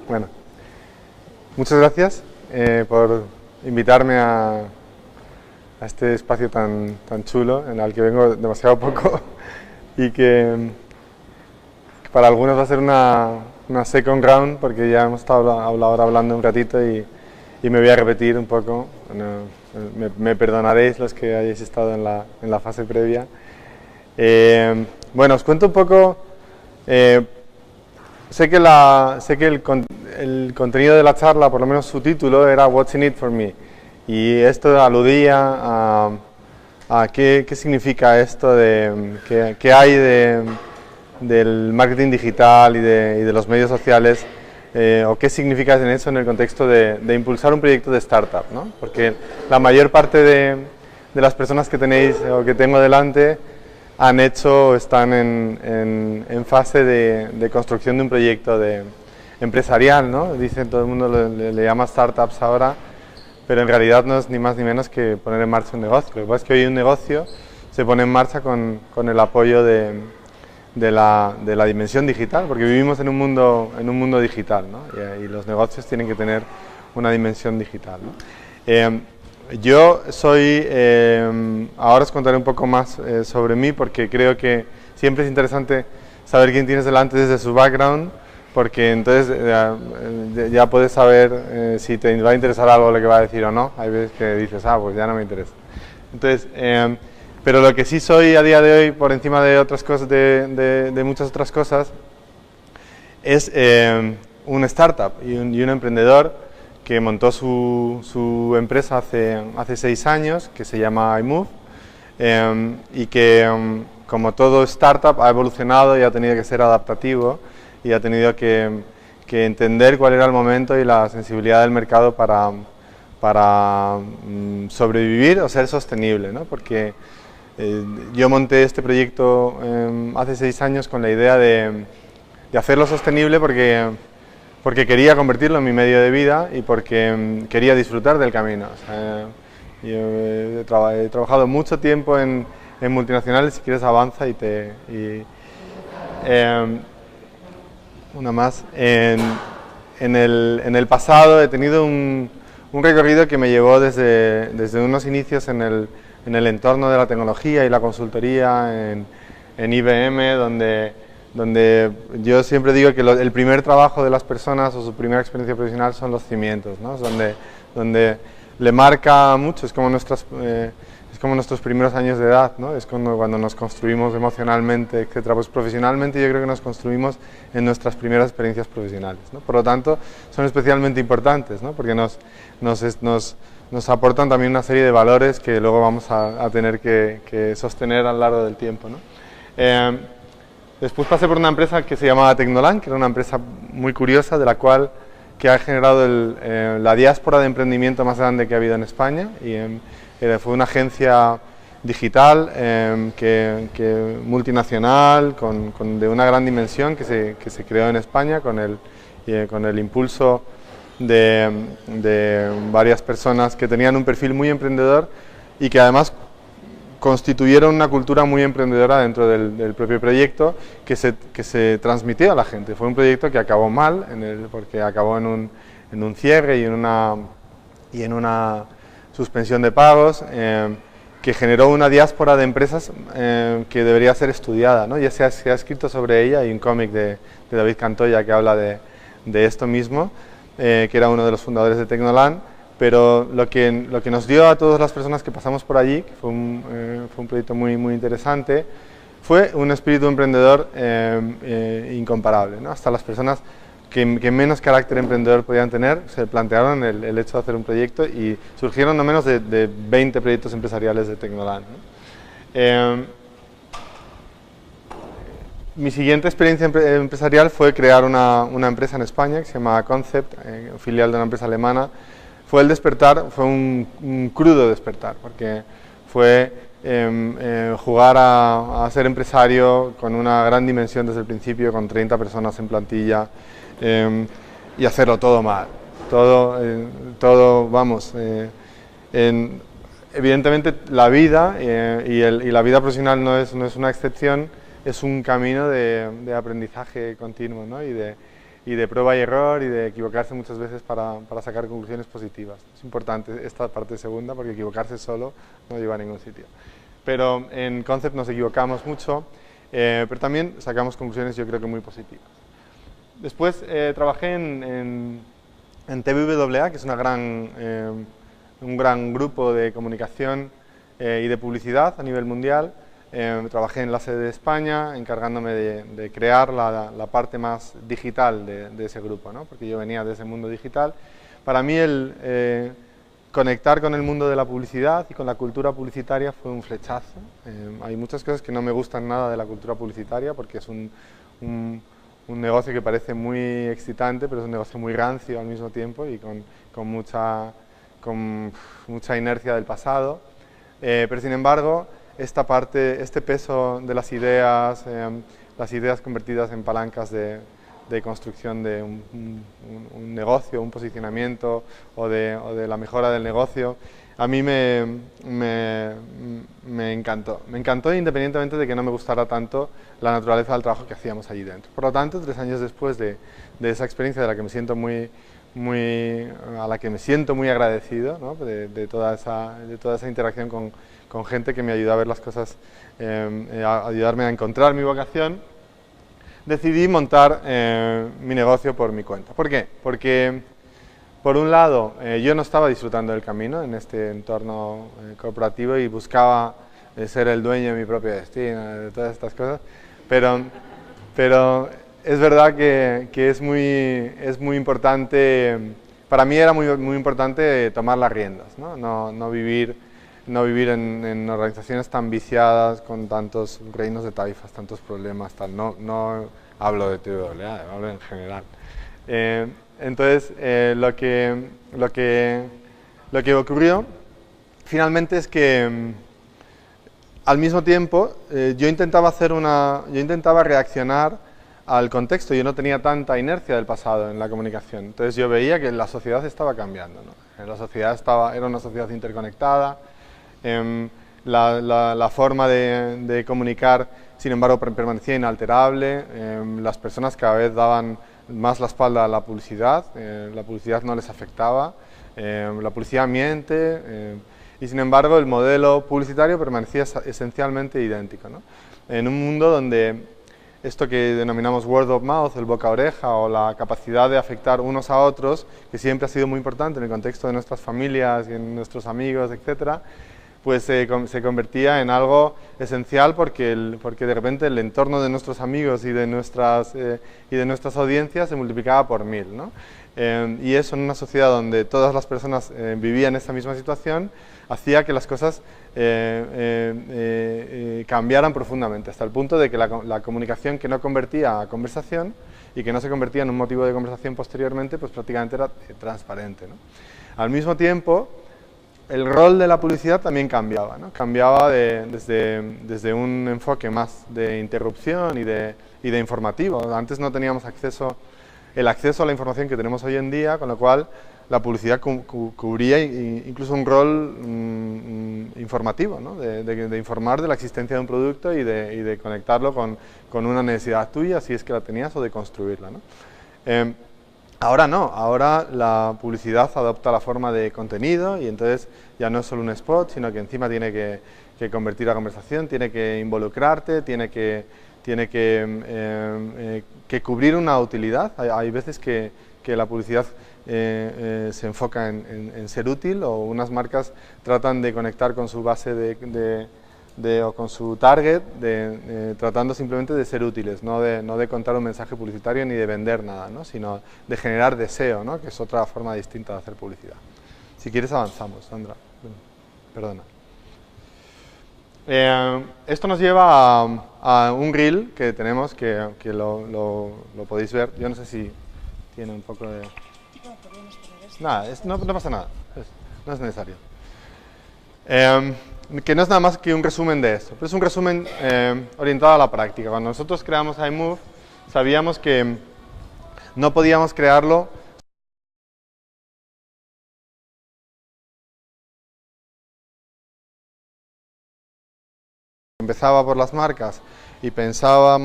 Bueno, muchas gracias por invitarme a este espacio tan chulo, en el que vengo demasiado poco y que para algunos va a ser una second round, porque ya hemos estado ahora hablando un ratito y me voy a repetir un poco. Bueno, me perdonaréis los que hayáis estado en la fase previa. Bueno, os cuento un poco. Sé que el contenido de la charla, por lo menos su título, era What's in it for me, y esto aludía a qué significa esto, qué hay del marketing digital y de los medios sociales, o qué significa en eso en el contexto de impulsar un proyecto de startup, ¿no? Porque la mayor parte de las personas que tenéis o que tengo delante han hecho o están en fase de construcción de un proyecto empresarial, ¿no? Dicen, todo el mundo le llama startups ahora, pero en realidad no es ni más ni menos que poner en marcha un negocio. Lo que pasa es que hoy un negocio se pone en marcha con el apoyo de la dimensión digital, porque vivimos en un mundo digital, ¿no? Y los negocios tienen que tener una dimensión digital, ¿no? Yo soy, ahora os contaré un poco más sobre mí, porque creo que siempre es interesante saber quién tienes delante desde su background, porque entonces ya puedes saber si te va a interesar algo lo que va a decir o no. Hay veces que dices, pues ya no me interesa. Entonces, pero lo que sí soy a día de hoy, por encima de otras cosas, de muchas otras cosas, es un startup y un emprendedor que montó su empresa hace 6 años, que se llama iMove, y que, como todo startup, ha evolucionado y ha tenido que ser adaptativo y ha tenido que entender cuál era el momento y la sensibilidad del mercado para sobrevivir o ser sostenible, ¿no? Porque yo monté este proyecto hace 6 años con la idea de hacerlo sostenible, porque quería convertirlo en mi medio de vida y porque quería disfrutar del camino. O sea, yo he trabajado mucho tiempo en multinacionales. Si quieres avanza una más. En el pasado he tenido un recorrido que me llevó desde unos inicios en el entorno de la tecnología y la consultoría en IBM, donde yo siempre digo que el primer trabajo de las personas o su primera experiencia profesional son los cimientos, ¿no? Es donde le marca mucho, es como nuestros primeros años de edad, ¿no? Es cuando nos construimos emocionalmente, etcétera. Pues profesionalmente yo creo que nos construimos en nuestras primeras experiencias profesionales, ¿no? Por lo tanto, son especialmente importantes, ¿no? Porque nos aportan también una serie de valores que luego vamos a tener que sostener a lo largo del tiempo, ¿no? Después pasé por una empresa que se llamaba Tecnoland, que era una empresa muy curiosa, que ha generado la diáspora de emprendimiento más grande que ha habido en España, y fue una agencia digital multinacional, de una gran dimensión, que se creó en España con el impulso de varias personas que tenían un perfil muy emprendedor y que además constituyeron una cultura muy emprendedora dentro del propio proyecto, que se transmitió a la gente. Fue un proyecto que acabó mal, porque acabó en un cierre y en una suspensión de pagos, que generó una diáspora de empresas que debería ser estudiada, ¿no? Ya se ha escrito sobre ella. Hay un cómic de David Cantoya que habla de esto mismo, que era uno de los fundadores de Tecnoland. Pero lo que nos dio a todas las personas que pasamos por allí, que fue un proyecto muy interesante, fue un espíritu emprendedor incomparable, ¿no? Hasta las personas que menos carácter emprendedor podían tener se plantearon el hecho de hacer un proyecto, y surgieron no menos de 20 proyectos empresariales de Tecnoland, ¿no? Mi siguiente experiencia empresarial fue crear una empresa en España que se llama Concept, filial de una empresa alemana. Fue el despertar, fue un crudo despertar, porque fue jugar a ser empresario con una gran dimensión desde el principio, con 30 personas en plantilla, y hacerlo todo mal. Todo vamos. Evidentemente la vida, y la vida profesional no es una excepción, es un camino de aprendizaje continuo, ¿no? de prueba y error y de equivocarse muchas veces para sacar conclusiones positivas. Es importante esta parte segunda porque equivocarse solo no lleva a ningún sitio. Pero en Concept nos equivocamos mucho, pero también sacamos conclusiones yo creo que muy positivas. Después trabajé en TBWA, que es un gran grupo de comunicación y de publicidad a nivel mundial. Trabajé en la sede de España, encargándome de crear la parte más digital de ese grupo, ¿no? Porque yo venía de ese mundo digital. Para mí el conectar con el mundo de la publicidad y con la cultura publicitaria fue un flechazo. Hay muchas cosas que no me gustan nada de la cultura publicitaria porque es un negocio que parece muy excitante, pero es un negocio muy rancio al mismo tiempo y con mucha inercia del pasado. Pero sin embargo, esta parte, este peso de las ideas convertidas en palancas de construcción de un negocio, un posicionamiento o de la mejora del negocio, a mí me encantó. Me encantó independientemente de que no me gustara tanto la naturaleza del trabajo que hacíamos allí dentro. Por lo tanto, 3 años después de esa experiencia de la que me siento muy agradecido, ¿no? de toda esa interacción con gente que me ayudó a ver las cosas, a ayudarme a encontrar mi vocación, decidí montar mi negocio por mi cuenta. ¿Por qué? Porque, por un lado, yo no estaba disfrutando del camino en este entorno corporativo y buscaba ser el dueño de mi propio destino, de todas estas cosas, pero es verdad que es muy importante, para mí era muy importante tomar las riendas, no vivir en organizaciones tan viciadas, con tantos reinos de taifas, tantos problemas, tal. No hablo de TWA, hablo en general. Entonces, lo que ocurrió finalmente es que al mismo tiempo yo intentaba reaccionar al contexto. Yo no tenía tanta inercia del pasado en la comunicación. Entonces yo veía que la sociedad estaba cambiando, ¿no? La sociedad era una sociedad interconectada. La forma de comunicar, sin embargo, permanecía inalterable. Las personas cada vez daban más la espalda a la publicidad no les afectaba. La publicidad miente. Y sin embargo, el modelo publicitario permanecía esencialmente idéntico, ¿no? En un mundo donde esto que denominamos word of mouth, el boca a oreja, o la capacidad de afectar unos a otros, que siempre ha sido muy importante en el contexto de nuestras familias y en nuestros amigos, etcétera, pues se convertía en algo esencial porque de repente el entorno de nuestros amigos y de nuestras audiencias se multiplicaba por 1000, ¿no? Y eso en una sociedad donde todas las personas vivían esa misma situación, hacía que las cosas cambiaran profundamente, hasta el punto de que la comunicación que no convertía a conversación y que no se convertía en un motivo de conversación posteriormente, pues prácticamente era transparente, ¿no? Al mismo tiempo, el rol de la publicidad también cambiaba, ¿no? Cambiaba desde un enfoque más de interrupción y de informativo. Antes no teníamos el acceso a la información que tenemos hoy en día, con lo cual la publicidad cubría incluso un rol informativo, ¿no? de informar de la existencia de un producto y de conectarlo con una necesidad tuya, si es que la tenías, o de construirla, ¿no? Ahora no, ahora la publicidad adopta la forma de contenido y entonces ya no es solo un spot, sino que encima tiene que convertir la conversación, tiene que involucrarte, tiene que cubrir una utilidad. Hay veces que la publicidad se enfoca en ser útil, o unas marcas tratan de conectar con su base o con su target, tratando simplemente de ser útiles, no de contar un mensaje publicitario ni de vender nada, ¿no? Sino de generar deseo, ¿no? Que es otra forma distinta de hacer publicidad. Si quieres avanzamos, Sandra. Perdona. Esto nos lleva a un reel que tenemos, que lo podéis ver. Yo no sé si tiene un poco de... Nada, no pasa nada, no es necesario. Que no es nada más que un resumen de esto, pero es un resumen orientado a la práctica. Cuando nosotros creamos iMove, sabíamos que no podíamos crearlo empezaba por las marcas y pensaba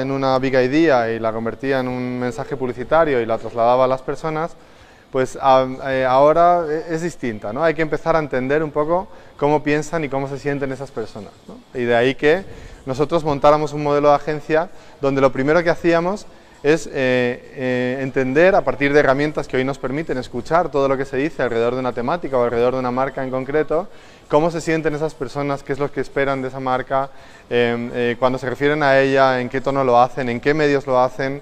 en una big idea y la convertía en un mensaje publicitario y la trasladaba a las personas, pues ahora es distinta, ¿no? Hay que empezar a entender un poco cómo piensan y cómo se sienten esas personas, ¿no? Y de ahí que nosotros montáramos un modelo de agencia donde lo primero que hacíamos es entender, a partir de herramientas que hoy nos permiten escuchar todo lo que se dice alrededor de una temática o alrededor de una marca en concreto, cómo se sienten esas personas, qué es lo que esperan de esa marca, cuando se refieren a ella, en qué tono lo hacen, en qué medios lo hacen,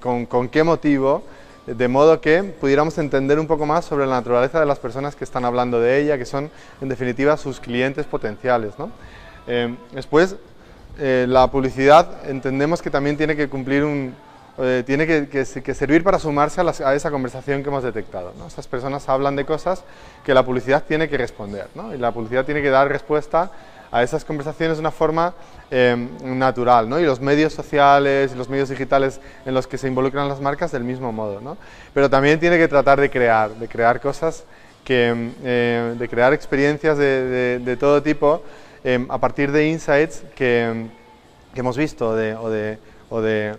con qué motivo, de modo que pudiéramos entender un poco más sobre la naturaleza de las personas que están hablando de ella, que son en definitiva sus clientes potenciales, ¿no? Después, la publicidad entendemos que también tiene que cumplir tiene que servir para sumarse a esa conversación que hemos detectado, ¿no? Estas personas hablan de cosas que la publicidad tiene que responder, ¿no? Y la publicidad tiene que dar respuesta a esas conversaciones de una forma natural, ¿no? Y los medios sociales y los medios digitales en los que se involucran las marcas del mismo modo, ¿no? Pero también tiene que tratar de crear cosas, de crear experiencias de todo tipo a partir de insights que hemos visto o de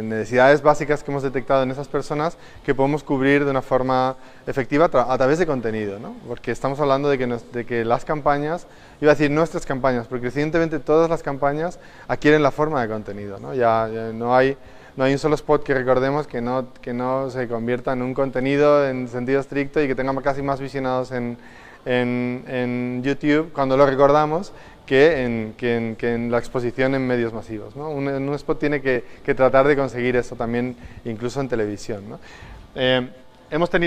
necesidades básicas que hemos detectado en esas personas que podemos cubrir de una forma efectiva a través de contenido, ¿no? Porque estamos hablando de que las campañas, iba a decir nuestras campañas, porque recientemente todas las campañas adquieren la forma de contenido, ¿no? Ya no hay un solo spot que recordemos que no se convierta en un contenido en sentido estricto y que tenga casi más visionados en YouTube cuando lo recordamos que en la exposición en medios masivos, ¿no? Un spot tiene que tratar de conseguir eso también, incluso en televisión, ¿no?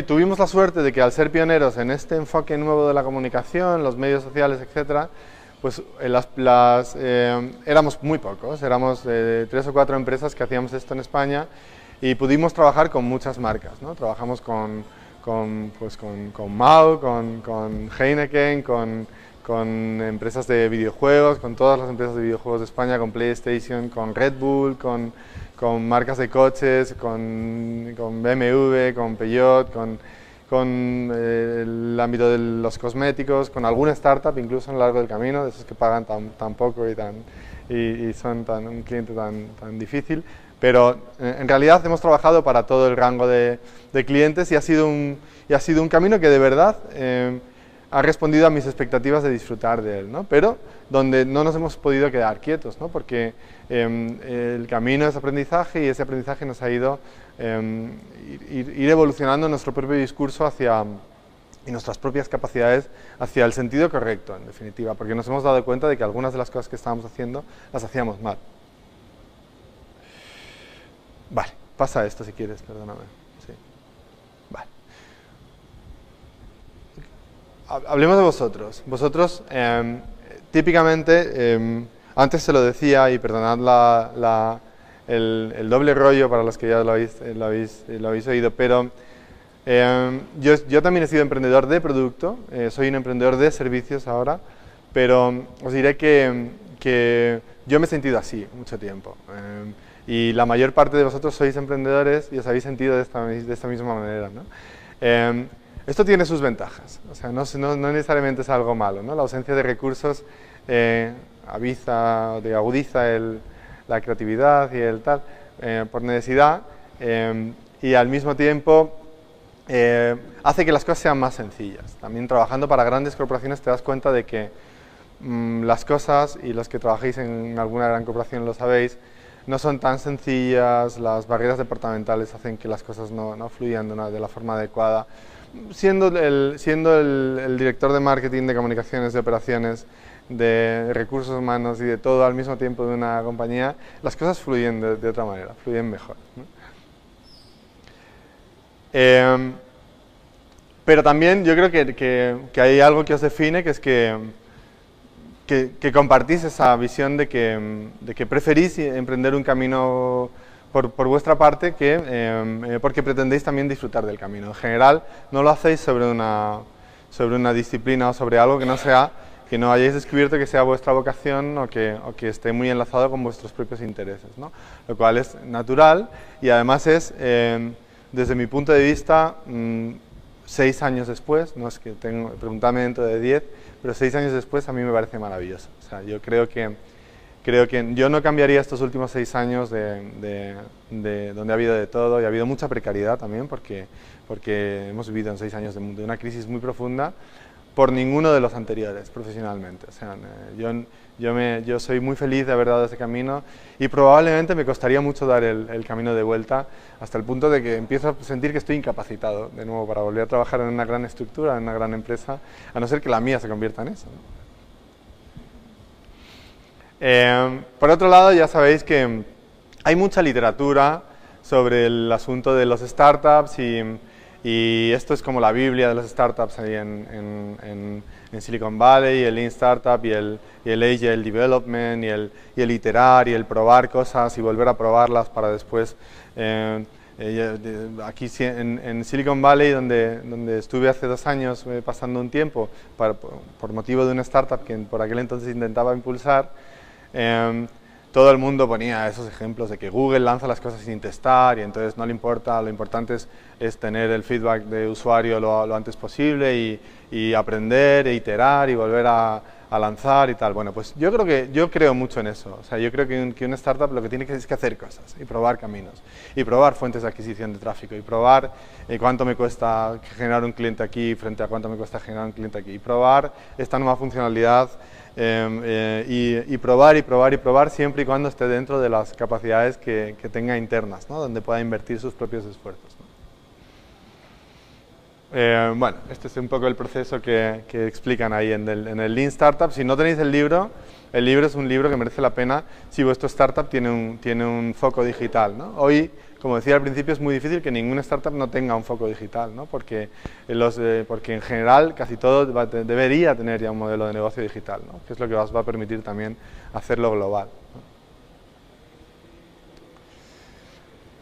Tuvimos la suerte de que al ser pioneros en este enfoque nuevo de la comunicación, los medios sociales, etcétera, pues éramos muy pocos, éramos 3 o 4 empresas que hacíamos esto en España y pudimos trabajar con muchas marcas, ¿no? Trabajamos con Mau, con Heineken, con empresas de videojuegos, con todas las empresas de videojuegos de España, con PlayStation, con Red Bull, con marcas de coches, con BMW, con Peugeot, con el ámbito de los cosméticos, con alguna startup incluso a lo largo del camino, de esos que pagan tan poco y son un cliente tan difícil. Pero en realidad hemos trabajado para todo el rango de clientes y ha sido un camino que de verdad ha respondido a mis expectativas de disfrutar de él, ¿no? Pero donde no nos hemos podido quedar quietos, ¿no? Porque el camino es aprendizaje y ese aprendizaje nos ha ido ir evolucionando nuestro propio discurso y nuestras propias capacidades hacia el sentido correcto, en definitiva, porque nos hemos dado cuenta de que algunas de las cosas que estábamos haciendo las hacíamos mal. Vale, pasa esto si quieres, perdóname. Sí. Vale. Hablemos de vosotros. Vosotros, típicamente, antes se lo decía, y perdonad el doble rollo para los que ya lo habéis oído, pero yo también he sido emprendedor de producto, soy un emprendedor de servicios ahora, pero os diré que yo me he sentido así mucho tiempo. Y la mayor parte de vosotros sois emprendedores y os habéis sentido de esta misma manera, ¿no? Esto tiene sus ventajas, o sea, no necesariamente es algo malo, ¿no? La ausencia de recursos agudiza la creatividad y el tal, por necesidad, y al mismo tiempo hace que las cosas sean más sencillas. También trabajando para grandes corporaciones te das cuenta de que las cosas, y los que trabajáis en alguna gran corporación lo sabéis, no son tan sencillas, las barreras departamentales hacen que las cosas no fluyan de la forma adecuada. Siendo el director de marketing, de comunicaciones, de operaciones, de recursos humanos y de todo al mismo tiempo de una compañía, las cosas fluyen de otra manera, fluyen mejor, ¿no? Pero también yo creo que hay algo que os define, que es que compartís esa visión de que preferís emprender un camino por vuestra parte porque pretendéis también disfrutar del camino. En general, no lo hacéis sobre una disciplina o sobre algo que no hayáis descubierto que sea vuestra vocación o que esté muy enlazado con vuestros propios intereses, ¿no? Lo cual es natural y además es, desde mi punto de vista, 6 años después, no es que preguntadme dentro de 10, pero 6 años después a mí me parece maravilloso. O sea, yo creo que yo no cambiaría estos últimos 6 años de donde ha habido de todo, y ha habido mucha precariedad también, porque hemos vivido en 6 años de una crisis muy profunda, por ninguno de los anteriores, profesionalmente. O sea, yo soy muy feliz de haber dado ese camino, y probablemente me costaría mucho dar el camino de vuelta, hasta el punto de que empiezo a sentir que estoy incapacitado de nuevo para volver a trabajar en una gran estructura, en una gran empresa, a no ser que la mía se convierta en eso, ¿no? Por otro lado, ya sabéis que hay mucha literatura sobre el asunto de los startups, y esto es como la Biblia de las startups ahí en Silicon Valley, el Lean Startup y el Agile Development y el iterar y el probar cosas y volver a probarlas para después. Aquí en Silicon Valley, donde estuve hace 2 años pasando un tiempo por motivo de una startup que por aquel entonces intentaba impulsar, todo el mundo ponía esos ejemplos de que Google lanza las cosas sin testar y entonces no le importa, lo importante es tener el feedback de usuario lo antes posible y aprender e iterar y volver a lanzar y tal. Bueno, pues yo creo mucho en eso. O sea, yo creo que una startup lo que tiene es que hacer cosas y probar caminos y probar fuentes de adquisición de tráfico y probar cuánto me cuesta generar un cliente aquí frente a cuánto me cuesta generar un cliente aquí y probar esta nueva funcionalidad. Y probar siempre y cuando esté dentro de las capacidades que tenga internas, ¿no? Donde pueda invertir sus propios esfuerzos, ¿no? Bueno, este es un poco el proceso que explican ahí en el Lean Startup. Si no tenéis el libro es un libro que merece la pena si vuestro startup tiene un foco digital, ¿no? Hoy, como decía al principio, es muy difícil que ninguna startup no tenga un foco digital, ¿no? Porque en general casi todo debería tener ya un modelo de negocio digital, ¿no? Que es lo que os va a permitir también hacerlo global,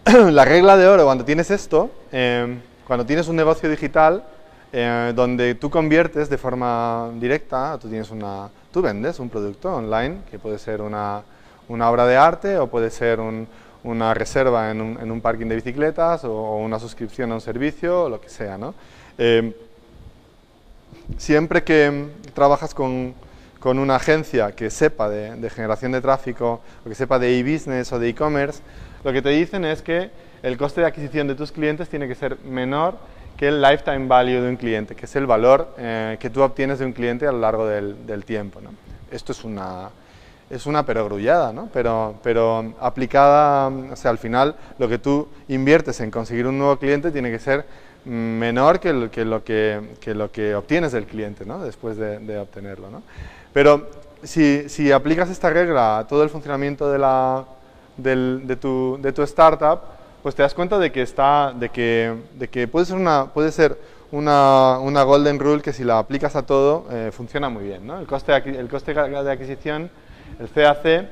¿no? La regla de oro cuando tienes esto, cuando tienes un negocio digital, donde tú conviertes de forma directa, tú vendes un producto online, que puede ser una obra de arte o puede ser una reserva en un parking de bicicletas o una suscripción a un servicio o lo que sea, ¿no? Siempre que trabajas con una agencia que sepa de generación de tráfico o que sepa de e-business o de e-commerce, lo que te dicen es que el coste de adquisición de tus clientes tiene que ser menor que el lifetime value de un cliente, que es el valor que tú obtienes de un cliente a lo largo del tiempo, ¿no? Esto es una perogrullada, ¿no? Pero aplicada, o sea, al final lo que tú inviertes en conseguir un nuevo cliente tiene que ser menor que lo que obtienes del cliente, ¿no? Después de obtenerlo, ¿no? Pero si aplicas esta regla a todo el funcionamiento de tu startup, pues te das cuenta de que puede ser una golden rule que si la aplicas a todo funciona muy bien, ¿no? El coste de adquisición, el CAC,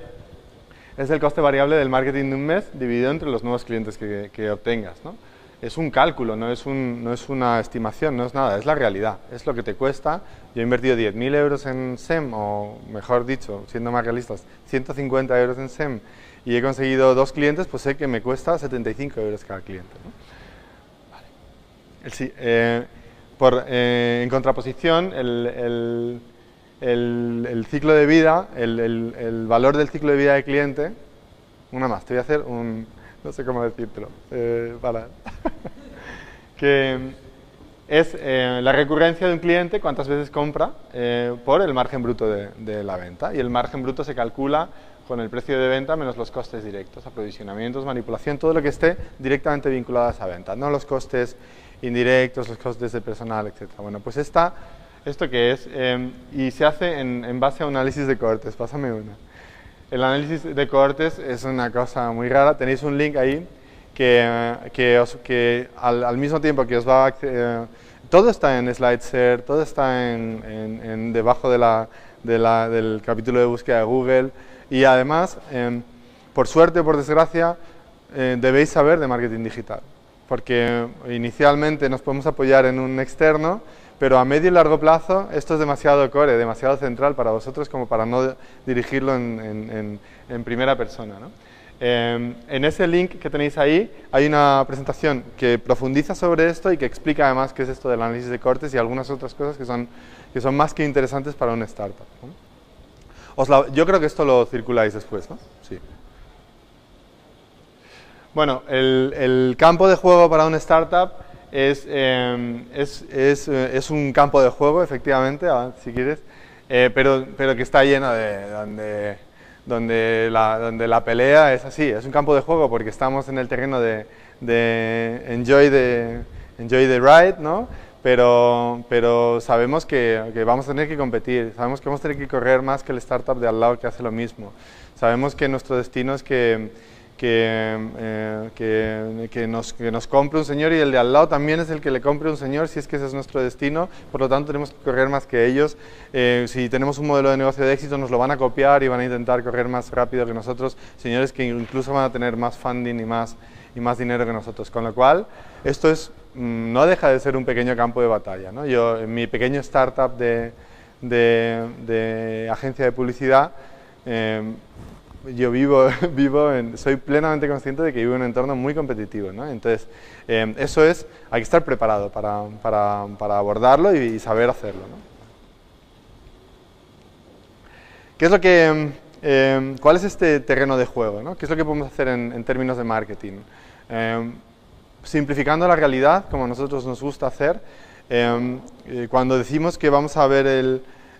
es el coste variable del marketing de un mes dividido entre los nuevos clientes que obtengas, ¿no? Es un cálculo, no es una estimación, no es nada, es la realidad, es lo que te cuesta. Yo he invertido 10.000 euros en SEM, o mejor dicho, siendo más realistas, 150 euros en SEM, y he conseguido 2 clientes, pues sé que me cuesta 75 euros cada cliente, ¿no? Vale. Sí, en contraposición, el ciclo de vida, el valor del ciclo de vida de cliente, una más, te voy a hacer no sé cómo decírtelo, que es la recurrencia de un cliente, cuántas veces compra, por el margen bruto de la venta, y el margen bruto se calcula con el precio de venta menos los costes directos, aprovisionamientos, manipulación, todo lo que esté directamente vinculado a esa venta, no los costes indirectos, los costes de personal, etc. Bueno, pues ¿esto qué es? Y se hace en base a un análisis de cohortes. Pásame una. El análisis de cohortes es una cosa muy rara. Tenéis un link ahí que al mismo tiempo que os va a... todo está en SlideShare, todo está debajo del capítulo de búsqueda de Google, y además, por suerte o por desgracia, debéis saber de marketing digital, porque inicialmente nos podemos apoyar en un externo, pero a medio y largo plazo esto es demasiado core, demasiado central para vosotros como para no dirigirlo en primera persona, ¿no? En ese link que tenéis ahí hay una presentación que profundiza sobre esto y que explica además qué es esto del análisis de cortes y algunas otras cosas que son más que interesantes para una startup, ¿no? Yo creo que esto lo circuláis después, ¿no? Sí. Bueno, el campo de juego para una startup es un campo de juego, efectivamente, si quieres, pero que está lleno de donde la pelea es así, es un campo de juego porque estamos en el terreno de enjoy the ride, ¿no? Pero sabemos que vamos a tener que competir, sabemos que vamos a tener que correr más que el startup de al lado que hace lo mismo, sabemos que nuestro destino es que nos compre un señor y el de al lado también es el que le compre un señor si es que ese es nuestro destino, por lo tanto tenemos que correr más que ellos. Si tenemos un modelo de negocio de éxito nos lo van a copiar y van a intentar correr más rápido que nosotros, señores que incluso van a tener más funding y más dinero que nosotros, con lo cual esto no deja de ser un pequeño campo de batalla, ¿no? Yo en mi pequeño startup de agencia de publicidad, yo soy plenamente consciente de que vivo en un entorno muy competitivo, ¿no? Entonces, hay que estar preparado para abordarlo y saber hacerlo, ¿no? ¿Qué es lo que, cuál es este terreno de juego, ¿no? ¿Qué es lo que podemos hacer en términos de marketing? Simplificando la realidad, como a nosotros nos gusta hacer, cuando decimos que vamos a ver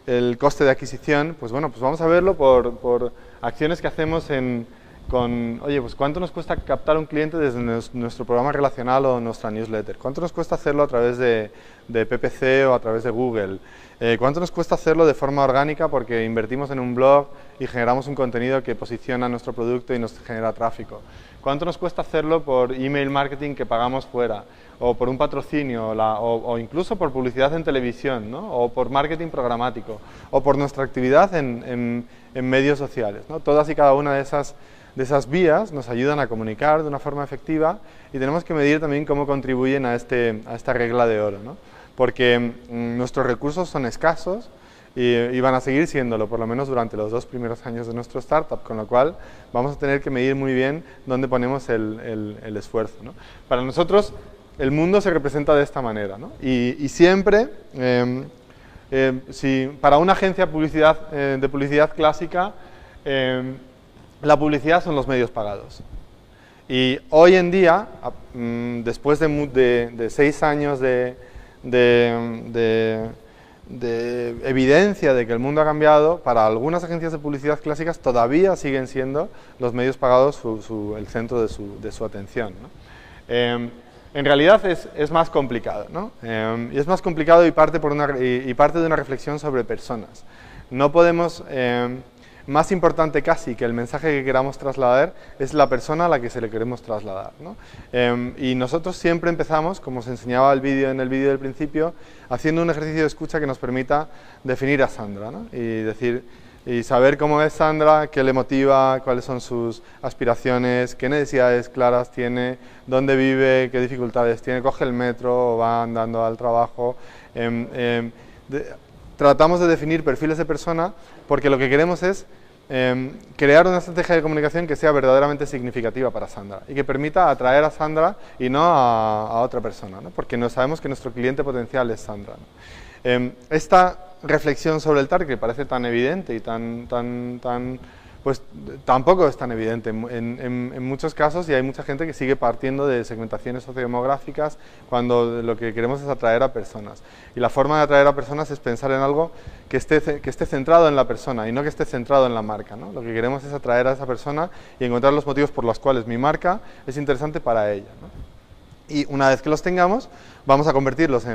el coste de adquisición, pues bueno, pues vamos a verlo por acciones que hacemos oye, pues ¿cuánto nos cuesta captar un cliente desde nuestro programa relacional o nuestra newsletter? ¿Cuánto nos cuesta hacerlo a través de PPC o a través de Google? ¿Cuánto nos cuesta hacerlo de forma orgánica porque invertimos en un blog y generamos un contenido que posiciona nuestro producto y nos genera tráfico? ¿Cuánto nos cuesta hacerlo por email marketing que pagamos fuera? O por un patrocinio, o incluso por publicidad en televisión, ¿no? O por marketing programático, o por nuestra actividad en medios sociales, ¿no? Todas y cada una de esas vías nos ayudan a comunicar de una forma efectiva y tenemos que medir también cómo contribuyen a esta regla de oro, ¿no? Porque nuestros recursos son escasos y van a seguir siéndolo, por lo menos durante los 2 primeros años de nuestro startup, con lo cual vamos a tener que medir muy bien dónde ponemos el esfuerzo, ¿no? Para nosotros el mundo se representa de esta manera, ¿no? Y siempre, para una agencia de publicidad clásica, la publicidad son los medios pagados. Y hoy en día, después de 6 años de evidencia de que el mundo ha cambiado, para algunas agencias de publicidad clásicas todavía siguen siendo los medios pagados el centro de su atención, ¿no? En realidad es más complicado, ¿no? Y es más complicado y parte de una reflexión sobre personas. No podemos, más importante casi que el mensaje que queramos trasladar es la persona a la que se le queremos trasladar, ¿no? Y nosotros siempre empezamos, como os enseñaba en el vídeo del principio, haciendo un ejercicio de escucha que nos permita definir a Sandra, ¿no? Y saber cómo es Sandra, qué le motiva, cuáles son sus aspiraciones, qué necesidades claras tiene, dónde vive, qué dificultades tiene, coge el metro o va andando al trabajo. Tratamos de definir perfiles de persona porque lo que queremos es crear una estrategia de comunicación que sea verdaderamente significativa para Sandra y que permita atraer a Sandra y no a otra persona, ¿no? Porque no sabemos que nuestro cliente potencial es Sandra, ¿no? Esta reflexión sobre el target parece tan evidente y pues tampoco es tan evidente en muchos casos, y hay mucha gente que sigue partiendo de segmentaciones sociodemográficas cuando lo que queremos es atraer a personas. Y la forma de atraer a personas es pensar en algo que esté centrado en la persona y no que esté centrado en la marca, ¿no? Lo que queremos es atraer a esa persona y encontrar los motivos por los cuales mi marca es interesante para ella, ¿no? Y una vez que los tengamos, vamos a convertirlos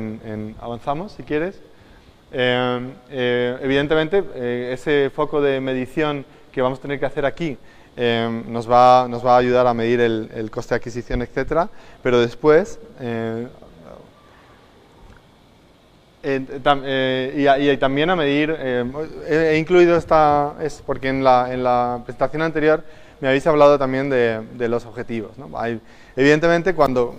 avanzamos si quieres. Evidentemente, ese foco de medición que vamos a tener que hacer aquí nos va a ayudar a medir el coste de adquisición, etcétera, pero después y también a medir, he incluido porque en la presentación anterior me habéis hablado también de los objetivos, ¿no? Evidentemente, cuando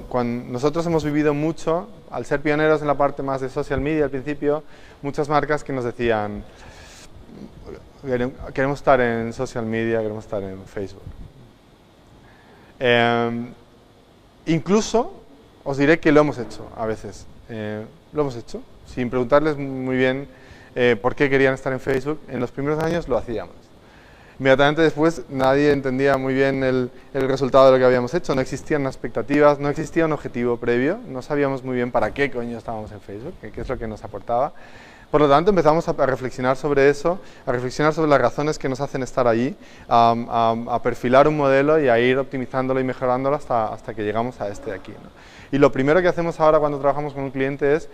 nosotros hemos vivido mucho, al ser pioneros en la parte más de social media al principio, muchas marcas que nos decían: queremos estar en social media, queremos estar en Facebook. Incluso os diré que lo hemos hecho a veces. Lo hemos hecho, sin preguntarles muy bien por qué querían estar en Facebook. En los primeros años lo hacíamos. Inmediatamente después nadie entendía muy bien el resultado de lo que habíamos hecho, no existían expectativas, no existía un objetivo previo, no sabíamos muy bien para qué coño estábamos en Facebook, qué es lo que nos aportaba. Por lo tanto, empezamos a reflexionar sobre eso, a reflexionar sobre las razones que nos hacen estar allí, a perfilar un modelo y a ir optimizándolo y mejorándolo hasta que llegamos a este de aquí, ¿no? Y lo primero que hacemos ahora cuando trabajamos con un cliente es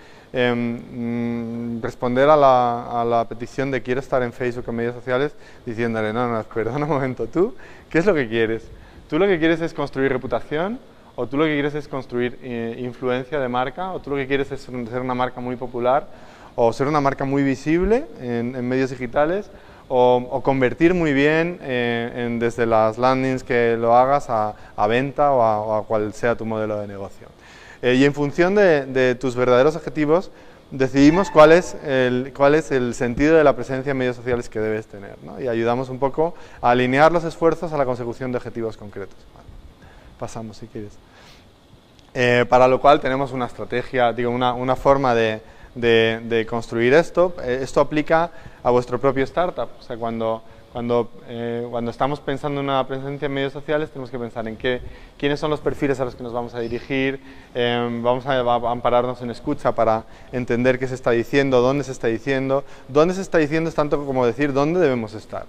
responder a la petición de quiero estar en Facebook o en medios sociales, diciéndole, no, perdona un momento, ¿tú qué es lo que quieres? ¿Tú lo que quieres es construir reputación? ¿O tú lo que quieres es construir influencia de marca? ¿O tú lo que quieres es ser una marca muy popular? ¿O ser una marca muy visible en medios digitales? O convertir muy bien desde las landings que lo hagas a venta o a cual sea tu modelo de negocio. Y en función de tus verdaderos objetivos, decidimos cuál es el sentido de la presencia en medios sociales que debes tener, ¿no? Y ayudamos un poco a alinear los esfuerzos a la consecución de objetivos concretos. Vale. Pasamos, si quieres. Para lo cual tenemos una estrategia, digo, una forma de construir esto. Esto aplica a vuestro propio startup. O sea, cuando estamos pensando en una presencia en medios sociales, tenemos que pensar en quiénes son los perfiles a los que nos vamos a dirigir, vamos a ampararnos en escucha para entender qué se está diciendo, dónde se está diciendo. Dónde se está diciendo es tanto como decir dónde debemos estar.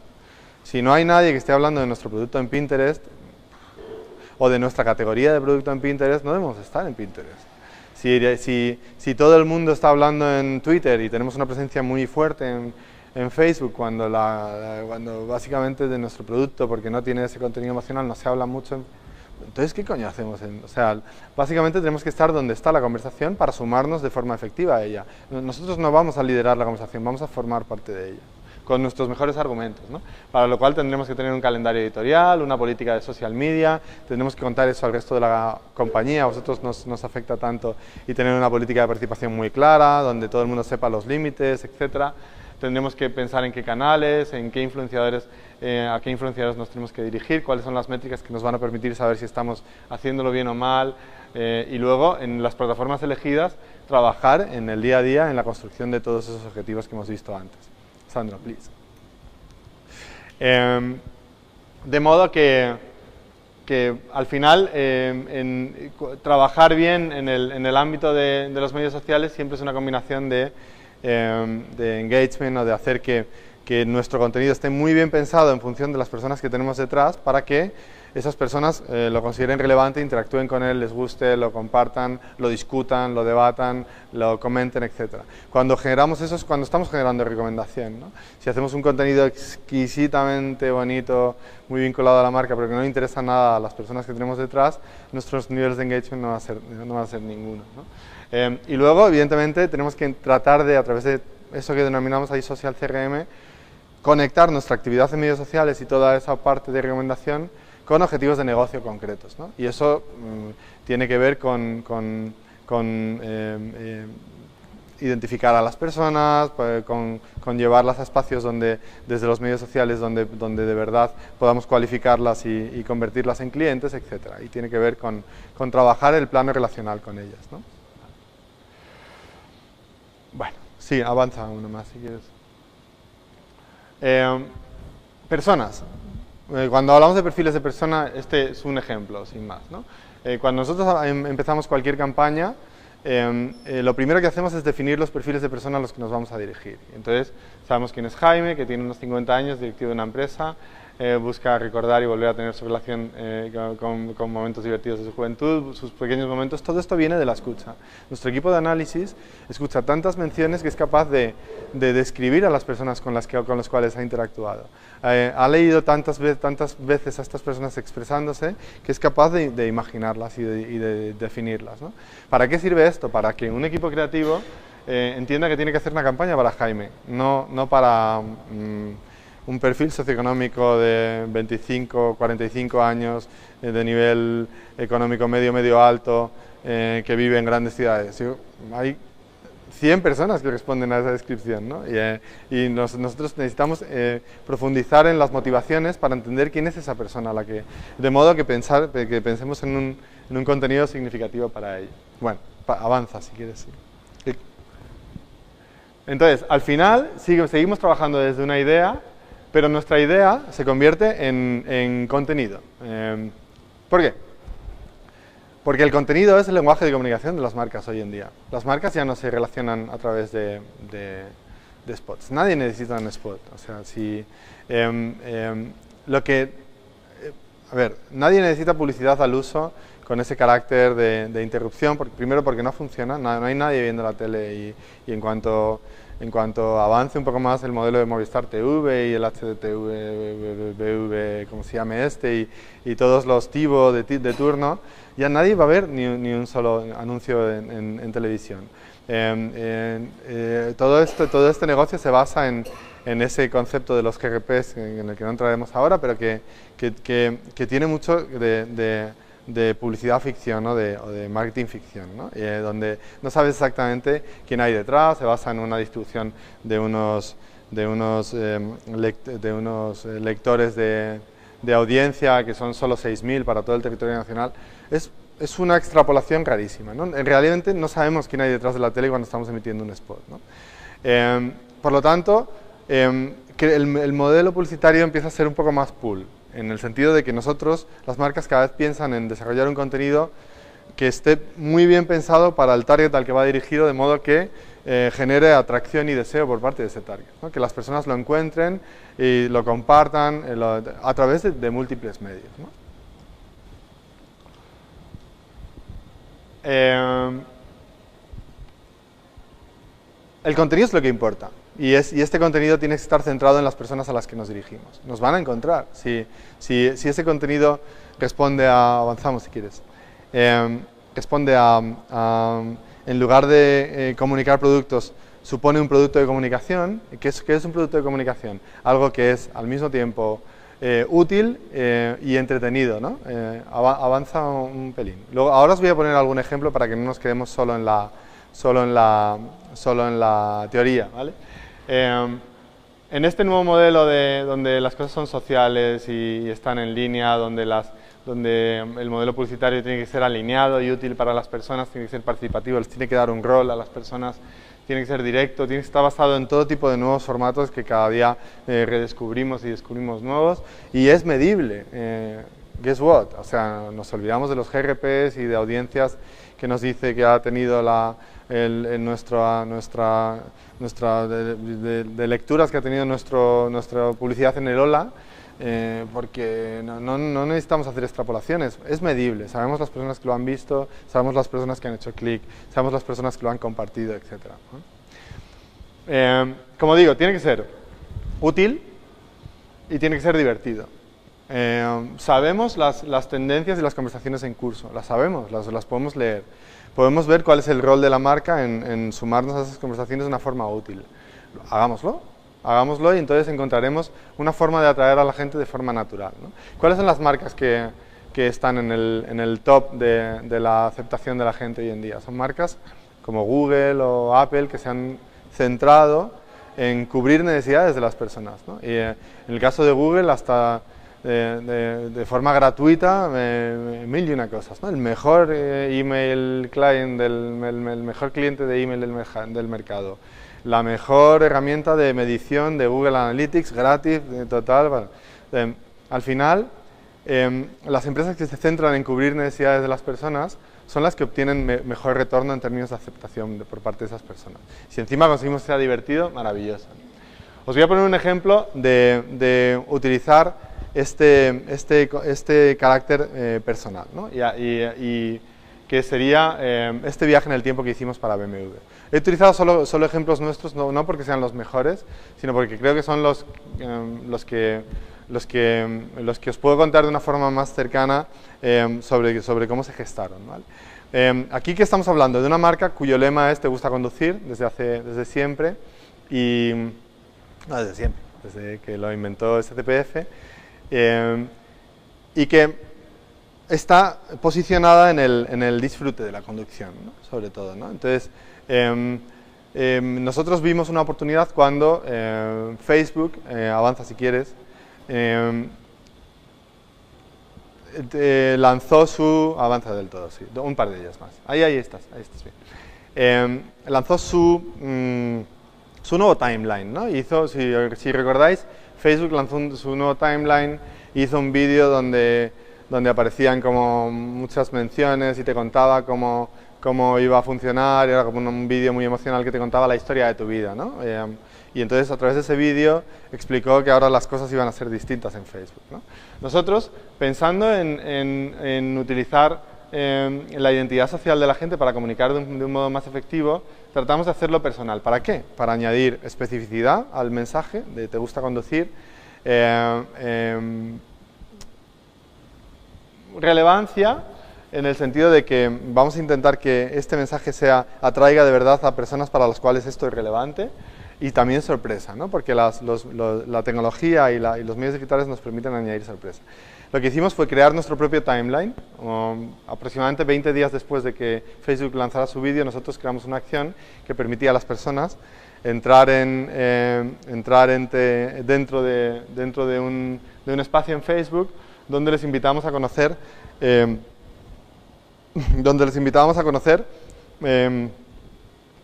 Si no hay nadie que esté hablando de nuestro producto en Pinterest o de nuestra categoría de producto en Pinterest, no debemos estar en Pinterest. Si todo el mundo está hablando en Twitter y tenemos una presencia muy fuerte en Facebook, cuando básicamente de nuestro producto, porque no tiene ese contenido emocional, no se habla mucho, entonces ¿qué coño hacemos? O sea, básicamente tenemos que estar donde está la conversación para sumarnos de forma efectiva a ella. Nosotros no vamos a liderar la conversación, vamos a formar parte de ella, con nuestros mejores argumentos, ¿no? Para lo cual tendremos que tener un calendario editorial, una política de social media, tendremos que contar eso al resto de la compañía, a vosotros nos afecta tanto, y tener una política de participación muy clara, donde todo el mundo sepa los límites, etcétera. Tendremos que pensar en qué canales, en qué influenciadores, a qué influenciadores nos tenemos que dirigir, cuáles son las métricas que nos van a permitir saber si estamos haciéndolo bien o mal, y luego en las plataformas elegidas trabajar en el día a día en la construcción de todos esos objetivos que hemos visto antes. Sandra, please. De modo que al final trabajar bien en el ámbito de los medios sociales siempre es una combinación de engagement o de hacer que nuestro contenido esté muy bien pensado en función de las personas que tenemos detrás para que esas personas lo consideren relevante, interactúen con él, les guste, lo compartan, lo discutan, lo debatan, lo comenten, etc. Cuando generamos eso es cuando estamos generando recomendación, ¿no? Si hacemos un contenido exquisitamente bonito, muy vinculado a la marca, pero que no le interesa nada a las personas que tenemos detrás, nuestros niveles de engagement no van a ser ninguno, ¿no? Y luego, evidentemente, tenemos que tratar de, a través de eso que denominamos ahí Social CRM, conectar nuestra actividad en medios sociales y toda esa parte de recomendación con objetivos de negocio concretos, ¿no? Y eso tiene que ver con identificar a las personas, con llevarlas a espacios donde, desde los medios sociales, donde de verdad podamos cualificarlas y convertirlas en clientes, etc. Y tiene que ver con trabajar el plano relacional con ellas, ¿no? Bueno, sí, avanza uno más si quieres. Personas. Cuando hablamos de perfiles de persona, este es un ejemplo, sin más, ¿no? Cuando nosotros empezamos cualquier campaña, lo primero que hacemos es definir los perfiles de persona a los que nos vamos a dirigir. Entonces, sabemos quién es Jaime, que tiene unos 50 años, directivo de una empresa, busca recordar y volver a tener su relación con momentos divertidos de su juventud, sus pequeños momentos. Todo esto viene de la escucha. Nuestro equipo de análisis escucha tantas menciones que es capaz de describir a las personas con las cuales ha interactuado. Ha leído tantas veces a estas personas expresándose que es capaz de imaginarlas y de definirlas, ¿no? ¿Para qué sirve esto? Para que un equipo creativo entienda que tiene que hacer una campaña para Jaime, no para un perfil socioeconómico de 25, 45 años, de nivel económico medio alto, que vive en grandes ciudades. Hay 100 personas que responden a esa descripción, ¿no? Y nosotros necesitamos profundizar en las motivaciones para entender quién es esa persona, de modo que pensemos en un contenido significativo para ella. Bueno, avanza si quieres. Sí. Entonces, al final, seguimos trabajando desde una idea, pero nuestra idea se convierte en contenido. ¿Por qué? Porque el contenido es el lenguaje de comunicación de las marcas hoy en día. Las marcas ya no se relacionan a través de spots. Nadie necesita un spot. O sea, nadie necesita publicidad al uso con ese carácter de interrupción, primero porque no funciona, no hay nadie viendo la tele y en cuanto avance un poco más el modelo de Movistar TV y el HDTV, como se llame y todos los TiVo de turno, ya nadie va a ver ni un solo anuncio en televisión. Todo este negocio se basa en ese concepto de los GRPs, en el que no entraremos ahora, pero que tiene mucho de publicidad ficción, ¿no? o de marketing ficción, ¿no? Donde no sabes exactamente quién hay detrás, se basa en una distribución de unos lectores de audiencia que son solo 6.000 para todo el territorio nacional. Es una extrapolación rarísima, ¿no? Realmente no sabemos quién hay detrás de la tele cuando estamos emitiendo un spot, ¿no? Por lo tanto, que el modelo publicitario empieza a ser un poco más pool, en el sentido de que nosotros, las marcas, cada vez piensan en desarrollar un contenido que esté muy bien pensado para el target al que va dirigido, de modo que genere atracción y deseo por parte de ese target, ¿no? Que las personas lo encuentren y lo compartan a través de múltiples medios, ¿no? El contenido es lo que importa y este contenido tiene que estar centrado en las personas a las que nos dirigimos. Nos van a encontrar. Si ese contenido responde avanzamos si quieres, responde en lugar de comunicar productos, supone un producto de comunicación. ¿Qué es un producto de comunicación? Algo que es al mismo tiempo útil y entretenido, ¿no? Avanza un pelín. Luego, ahora os voy a poner algún ejemplo para que no nos quedemos solo en la teoría, ¿vale? En este nuevo modelo donde las cosas son sociales y están en línea, donde el modelo publicitario tiene que ser alineado y útil para las personas, tiene que ser participativo, les tiene que dar un rol a las personas, tiene que ser directo, tiene que estar basado en todo tipo de nuevos formatos que cada día redescubrimos y descubrimos nuevos, y es medible. Guess what? O sea, nos olvidamos de los GRPs y de audiencias que nos dice que ha tenido de lecturas que ha tenido nuestra publicidad en el Hola, porque no necesitamos hacer extrapolaciones, es medible, sabemos las personas que lo han visto, sabemos las personas que han hecho clic, sabemos las personas que lo han compartido, etc. Como digo, tiene que ser útil y tiene que ser divertido. Sabemos las tendencias y las conversaciones en curso, las sabemos, las podemos leer. Podemos ver cuál es el rol de la marca en sumarnos a esas conversaciones de una forma útil. Hagámoslo y entonces encontraremos una forma de atraer a la gente de forma natural, ¿no? ¿Cuáles son las marcas que están en el top de la aceptación de la gente hoy en día? Son marcas como Google o Apple que se han centrado en cubrir necesidades de las personas, ¿no? Y en el caso de Google, hasta de forma gratuita, mil y una cosas, ¿no? El mejor email client, el mejor cliente de email del mercado, la mejor herramienta de medición de Google Analytics, gratis, total. Bueno, al final, las empresas que se centran en cubrir necesidades de las personas son las que obtienen mejor retorno en términos de aceptación por parte de esas personas. Si encima conseguimos que sea divertido, maravilloso. Os voy a poner un ejemplo de utilizar este carácter personal, ¿no? y que sería este viaje en el tiempo que hicimos para BMW. He utilizado solo ejemplos nuestros, no porque sean los mejores, sino porque creo que son los que os puedo contar de una forma más cercana sobre cómo se gestaron, ¿vale? Aquí que estamos hablando de una marca cuyo lema es "Te gusta conducir", desde siempre, desde que lo inventó SCPF, y que está posicionada en el disfrute de la conducción, ¿no? Sobre todo, ¿no? Entonces, nosotros vimos una oportunidad cuando Facebook, avanza si quieres, lanzó su... Avanza del todo, sí, un par de ellas más. Ahí estás bien. Lanzó su nuevo timeline, ¿no? Hizo, si recordáis, Facebook lanzó su nuevo timeline, hizo un vídeo donde aparecían como muchas menciones y te contaba cómo iba a funcionar, era como un vídeo muy emocional que te contaba la historia de tu vida, ¿no? Y entonces a través de ese vídeo explicó que ahora las cosas iban a ser distintas en Facebook, ¿no? Nosotros, pensando en utilizar la identidad social de la gente para comunicar de un modo más efectivo, tratamos de hacerlo personal. ¿Para qué? Para añadir especificidad al mensaje de te gusta conducir, relevancia en el sentido de que vamos a intentar que este mensaje atraiga de verdad a personas para las cuales esto es relevante, y también sorpresa, ¿no? Porque la tecnología y los medios digitales nos permiten añadir sorpresa. Lo que hicimos fue crear nuestro propio timeline. Aproximadamente 20 días después de que Facebook lanzara su vídeo, nosotros creamos una acción que permitía a las personas entrar dentro de un espacio en Facebook donde les invitábamos a conocer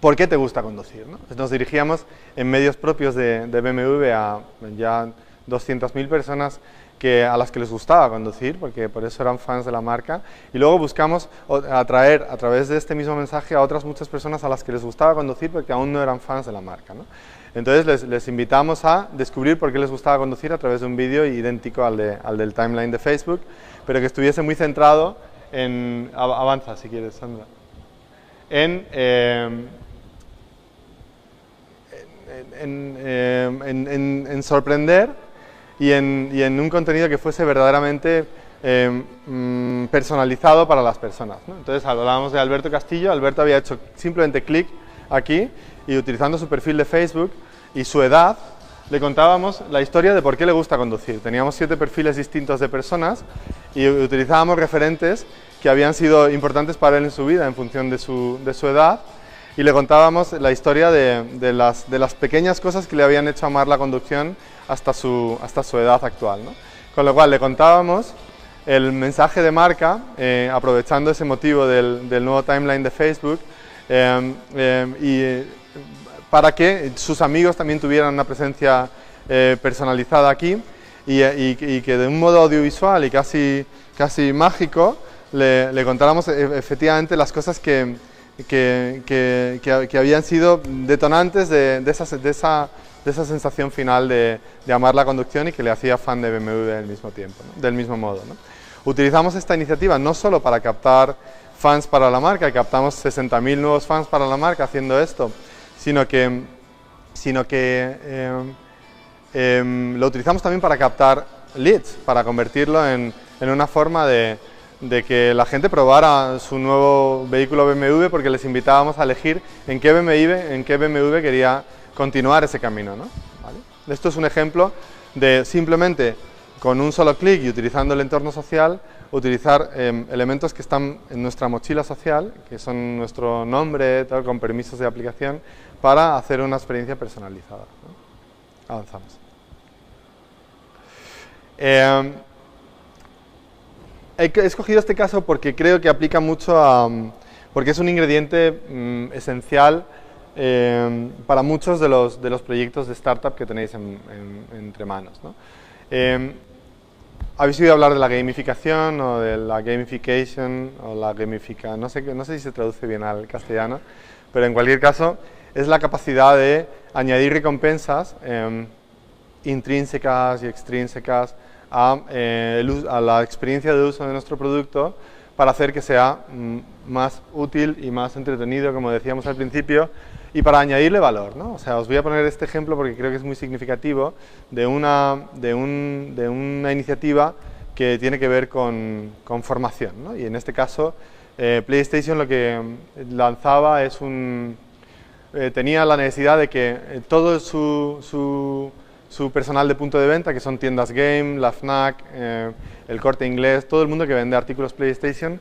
por qué te gusta conducir, ¿no? Nos dirigíamos en medios propios de BMW a ya 200.000 personas a las que les gustaba conducir, porque por eso eran fans de la marca, y luego buscamos atraer a través de este mismo mensaje a otras muchas personas a las que les gustaba conducir porque aún no eran fans de la marca, ¿no? Entonces les invitamos a descubrir por qué les gustaba conducir a través de un vídeo idéntico al del timeline de Facebook, pero que estuviese muy centrado en... Avanza si quieres, Sandra. En sorprender y en un contenido que fuese verdaderamente personalizado para las personas, ¿no? Entonces hablábamos de Alberto Castillo. Alberto había hecho simplemente clic aquí y utilizando su perfil de Facebook y su edad le contábamos la historia de por qué le gusta conducir. Teníamos 7 perfiles distintos de personas y utilizábamos referentes que habían sido importantes para él en su vida en función de su edad, y le contábamos la historia de las pequeñas cosas que le habían hecho amar la conducción hasta su edad actual, ¿no? Con lo cual le contábamos el mensaje de marca, aprovechando ese motivo del nuevo timeline de Facebook, y para que sus amigos también tuvieran una presencia personalizada aquí, y que de un modo audiovisual y casi mágico le contáramos efectivamente las cosas que habían sido detonantes de esa sensación final de amar la conducción y que le hacía fan de BMW del mismo tiempo, ¿no? Del mismo modo, ¿no? Utilizamos esta iniciativa no solo para captar fans para la marca, y captamos 60.000 nuevos fans para la marca haciendo esto, sino que lo utilizamos también para captar leads, para convertirlo en una forma de que la gente probara su nuevo vehículo BMW, porque les invitábamos a elegir en qué BMW quería continuar ese camino, ¿no? ¿Vale? Esto es un ejemplo de simplemente con un solo clic y utilizando el entorno social, utilizar elementos que están en nuestra mochila social, que son nuestro nombre, todo, con permisos de aplicación, para hacer una experiencia personalizada, ¿no? Avanzamos. He escogido este caso porque creo que aplica mucho porque es un ingrediente esencial para muchos de los proyectos de startup que tenéis entre manos, ¿no? ¿Habéis oído hablar de la gamificación o de la gamification o la gamifica? No sé si se traduce bien al castellano, pero en cualquier caso es la capacidad de añadir recompensas intrínsecas y extrínsecas a la experiencia de uso de nuestro producto para hacer que sea más útil y más entretenido, como decíamos al principio, y para añadirle valor, ¿no? O sea, os voy a poner este ejemplo porque creo que es muy significativo de una iniciativa que tiene que ver con formación, ¿no? Y en este caso, PlayStation lo que lanzaba es tenía la necesidad de que todo su personal de punto de venta, que son tiendas Game, la FNAC, el Corte Inglés, todo el mundo que vende artículos PlayStation,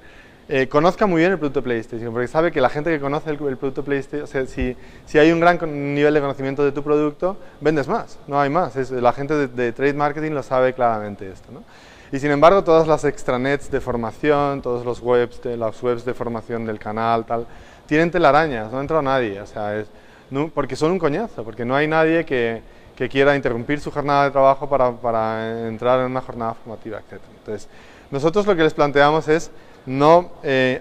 conozca muy bien el producto PlayStation, porque sabe que la gente que conoce el producto PlayStation, o sea, si hay un gran nivel de conocimiento de tu producto, vendes más, no hay más. La gente de trade marketing lo sabe claramente esto, ¿no? Y sin embargo, todas las extranets de formación, todos los las webs de formación del canal, tal, tienen telarañas, no entra nadie, o sea, porque son un coñazo, porque no hay nadie que quiera interrumpir su jornada de trabajo para entrar en una jornada formativa, etc. Entonces, nosotros lo que les planteamos es no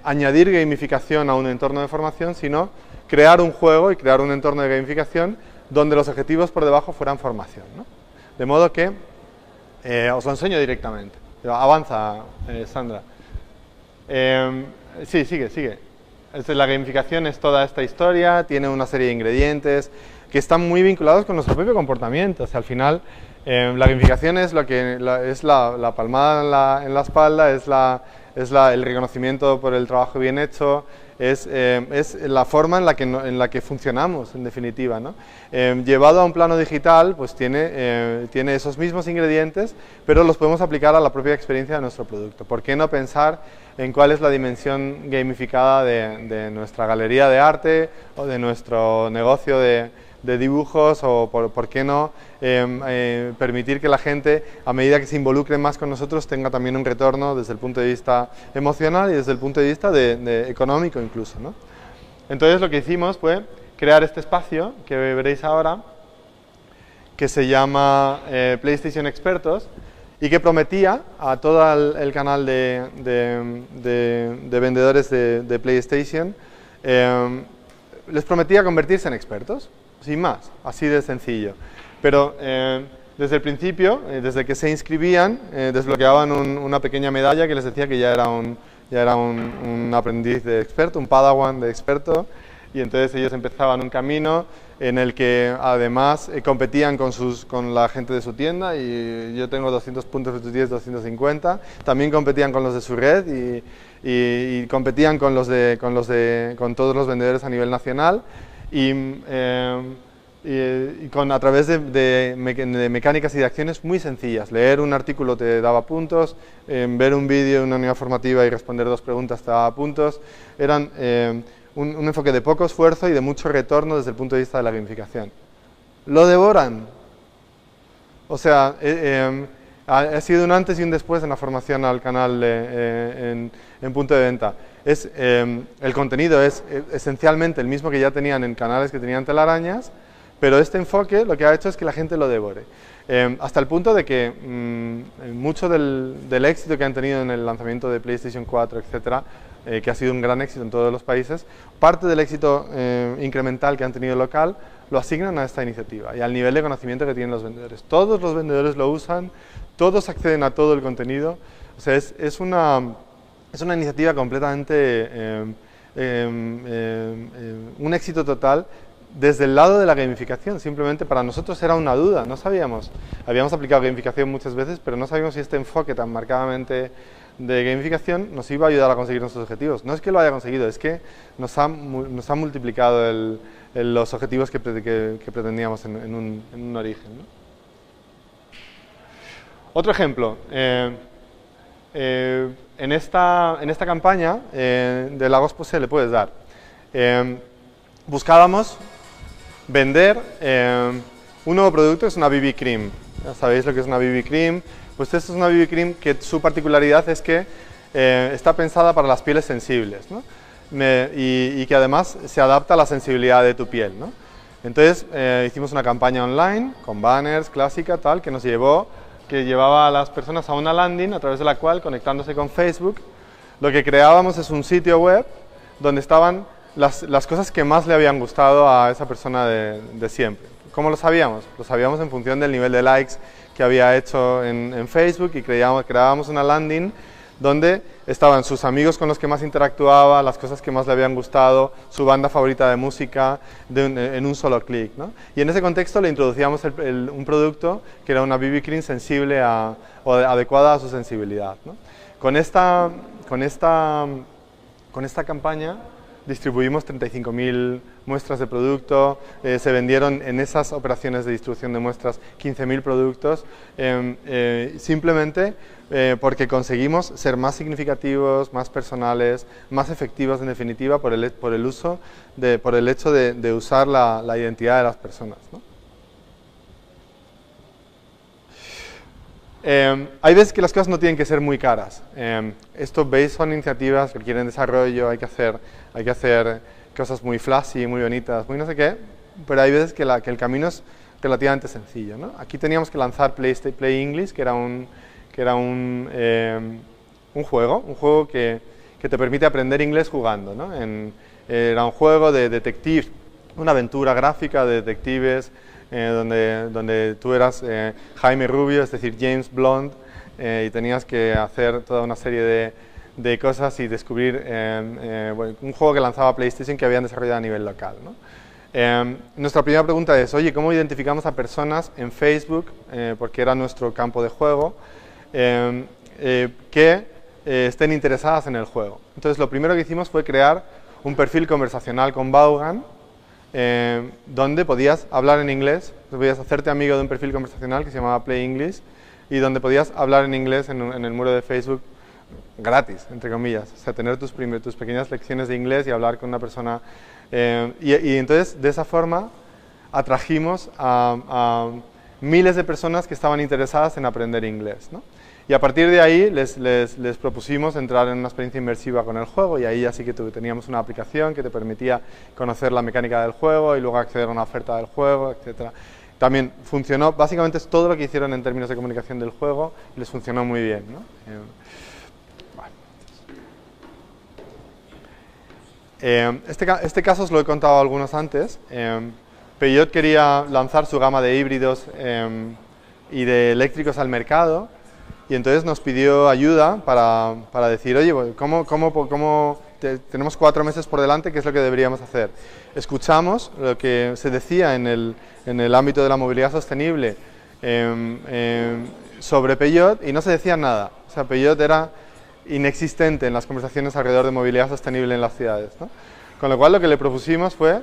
añadir gamificación a un entorno de formación, sino crear un juego y crear un entorno de gamificación donde los objetivos por debajo fueran formación, ¿no? De modo que os lo enseño directamente. Avanza, Sandra. Sí, sigue. La gamificación es toda esta historia, tiene una serie de ingredientes que están muy vinculados con nuestro propio comportamiento. O sea, al final, la gamificación es la palmada en la espalda, es el reconocimiento por el trabajo bien hecho, es la forma en la que funcionamos, en definitiva, ¿no? Llevado a un plano digital, pues tiene esos mismos ingredientes, pero los podemos aplicar a la propia experiencia de nuestro producto. ¿Por qué no pensar en cuál es la dimensión gamificada de nuestra galería de arte o de nuestro negocio de dibujos, o por qué no permitir que la gente, a medida que se involucre más con nosotros, tenga también un retorno desde el punto de vista emocional y desde el punto de vista económico incluso, ¿no? Entonces lo que hicimos fue crear este espacio que veréis ahora, que se llama PlayStation Expertos, y que prometía a todo el canal de vendedores de PlayStation, les prometía convertirse en expertos, sin más, así de sencillo. Pero desde el principio, desde que se inscribían, desbloqueaban una pequeña medalla que les decía que ya era un aprendiz de experto, un padawan de experto, y entonces ellos empezaban un camino en el que además competían con la gente de su tienda, y yo tengo 200 puntos, tú tienes 250, también competían con los de su red y competían con todos los vendedores a nivel nacional, a través de mecánicas y de acciones muy sencillas. Leer un artículo te daba puntos, ver un vídeo en una unidad formativa y responder 2 preguntas te daba puntos. Eran un enfoque de poco esfuerzo y de mucho retorno desde el punto de vista de la gamificación. Lo devoran. O sea, ha sido un antes y un después en la formación al canal en punto de venta. El contenido es esencialmente el mismo que ya tenían en canales que tenían telarañas, pero este enfoque lo que ha hecho es que la gente lo devore. Hasta el punto de que mucho del éxito que han tenido en el lanzamiento de PlayStation 4, etcétera, que ha sido un gran éxito en todos los países, parte del éxito incremental que han tenido local lo asignan a esta iniciativa y al nivel de conocimiento que tienen los vendedores. Todos los vendedores lo usan, todos acceden a todo el contenido. O sea, es una iniciativa completamente un éxito total desde el lado de la gamificación. Simplemente para nosotros era una duda, no sabíamos. Habíamos aplicado gamificación muchas veces, pero no sabíamos si este enfoque tan marcadamente de gamificación nos iba a ayudar a conseguir nuestros objetivos. No es que lo haya conseguido, es que nos ha multiplicado los objetivos que pretendíamos en un origen, ¿no? Otro ejemplo. En esta campaña de Lagos Pose le puedes dar. Buscábamos vender un nuevo producto, que es una BB Cream. Ya sabéis lo que es una BB Cream. Pues esta es una BB Cream que su particularidad es que está pensada para las pieles sensibles, ¿no? Y que además se adapta a la sensibilidad de tu piel, ¿no? Entonces hicimos una campaña online con banners, clásica, tal, que llevaba a las personas a una landing a través de la cual, conectándose con Facebook, lo que creábamos es un sitio web donde estaban las cosas que más le habían gustado a esa persona de siempre. ¿Cómo lo sabíamos? Lo sabíamos en función del nivel de likes que había hecho en Facebook, y creábamos una landing donde estaban sus amigos con los que más interactuaba, las cosas que más le habían gustado, su banda favorita de música, en un solo clic, ¿no? Y en ese contexto le introducíamos un producto que era una BB Cream sensible o adecuada a su sensibilidad, ¿no? Con esta campaña distribuimos 35.000 muestras de producto, se vendieron en esas operaciones de distribución de muestras 15.000 productos, simplemente porque conseguimos ser más significativos, más personales, más efectivos en definitiva por el hecho de usar la identidad de las personas, ¿no? Hay veces que las cosas no tienen que ser muy caras. Esto, veis, son iniciativas que requieren desarrollo, hay que hacer cosas muy flashy, muy bonitas, muy no sé qué, pero hay veces que el camino es relativamente sencillo, ¿no? Aquí teníamos que lanzar Play English, que era un juego que te permite aprender inglés jugando, ¿no? Era un juego de detective, una aventura gráfica de detectives, donde tú eras Jaime Rubio, es decir, James Bond, y tenías que hacer toda una serie de cosas y descubrir bueno, un juego que lanzaba PlayStation que habían desarrollado a nivel local, ¿no? Nuestra primera pregunta es, oye, ¿cómo identificamos a personas en Facebook, porque era nuestro campo de juego, que estén interesadas en el juego? Entonces, lo primero que hicimos fue crear un perfil conversacional con Vaughan, donde podías hablar en inglés, podías hacerte amigo de un perfil conversacional que se llamaba Play English, y donde podías hablar en inglés en el muro de Facebook gratis, entre comillas, o sea, tener tus pequeñas lecciones de inglés y hablar con una persona, y entonces de esa forma atrajimos a miles de personas que estaban interesadas en aprender inglés, ¿no? Y a partir de ahí les propusimos entrar en una experiencia inmersiva con el juego, y ahí así que teníamos una aplicación que te permitía conocer la mecánica del juego y luego acceder a una oferta del juego, etc. También funcionó, básicamente es todo lo que hicieron en términos de comunicación del juego, y les funcionó muy bien, ¿no? Este caso os lo he contado algunos antes. Peugeot quería lanzar su gama de híbridos y de eléctricos al mercado, y entonces nos pidió ayuda para decir, oye, tenemos 4 meses por delante, ¿qué es lo que deberíamos hacer? Escuchamos lo que se decía en el ámbito de la movilidad sostenible sobre Peugeot, y no se decía nada. O sea, Peugeot era inexistente en las conversaciones alrededor de movilidad sostenible en las ciudades, ¿no? Con lo cual, lo que le propusimos fue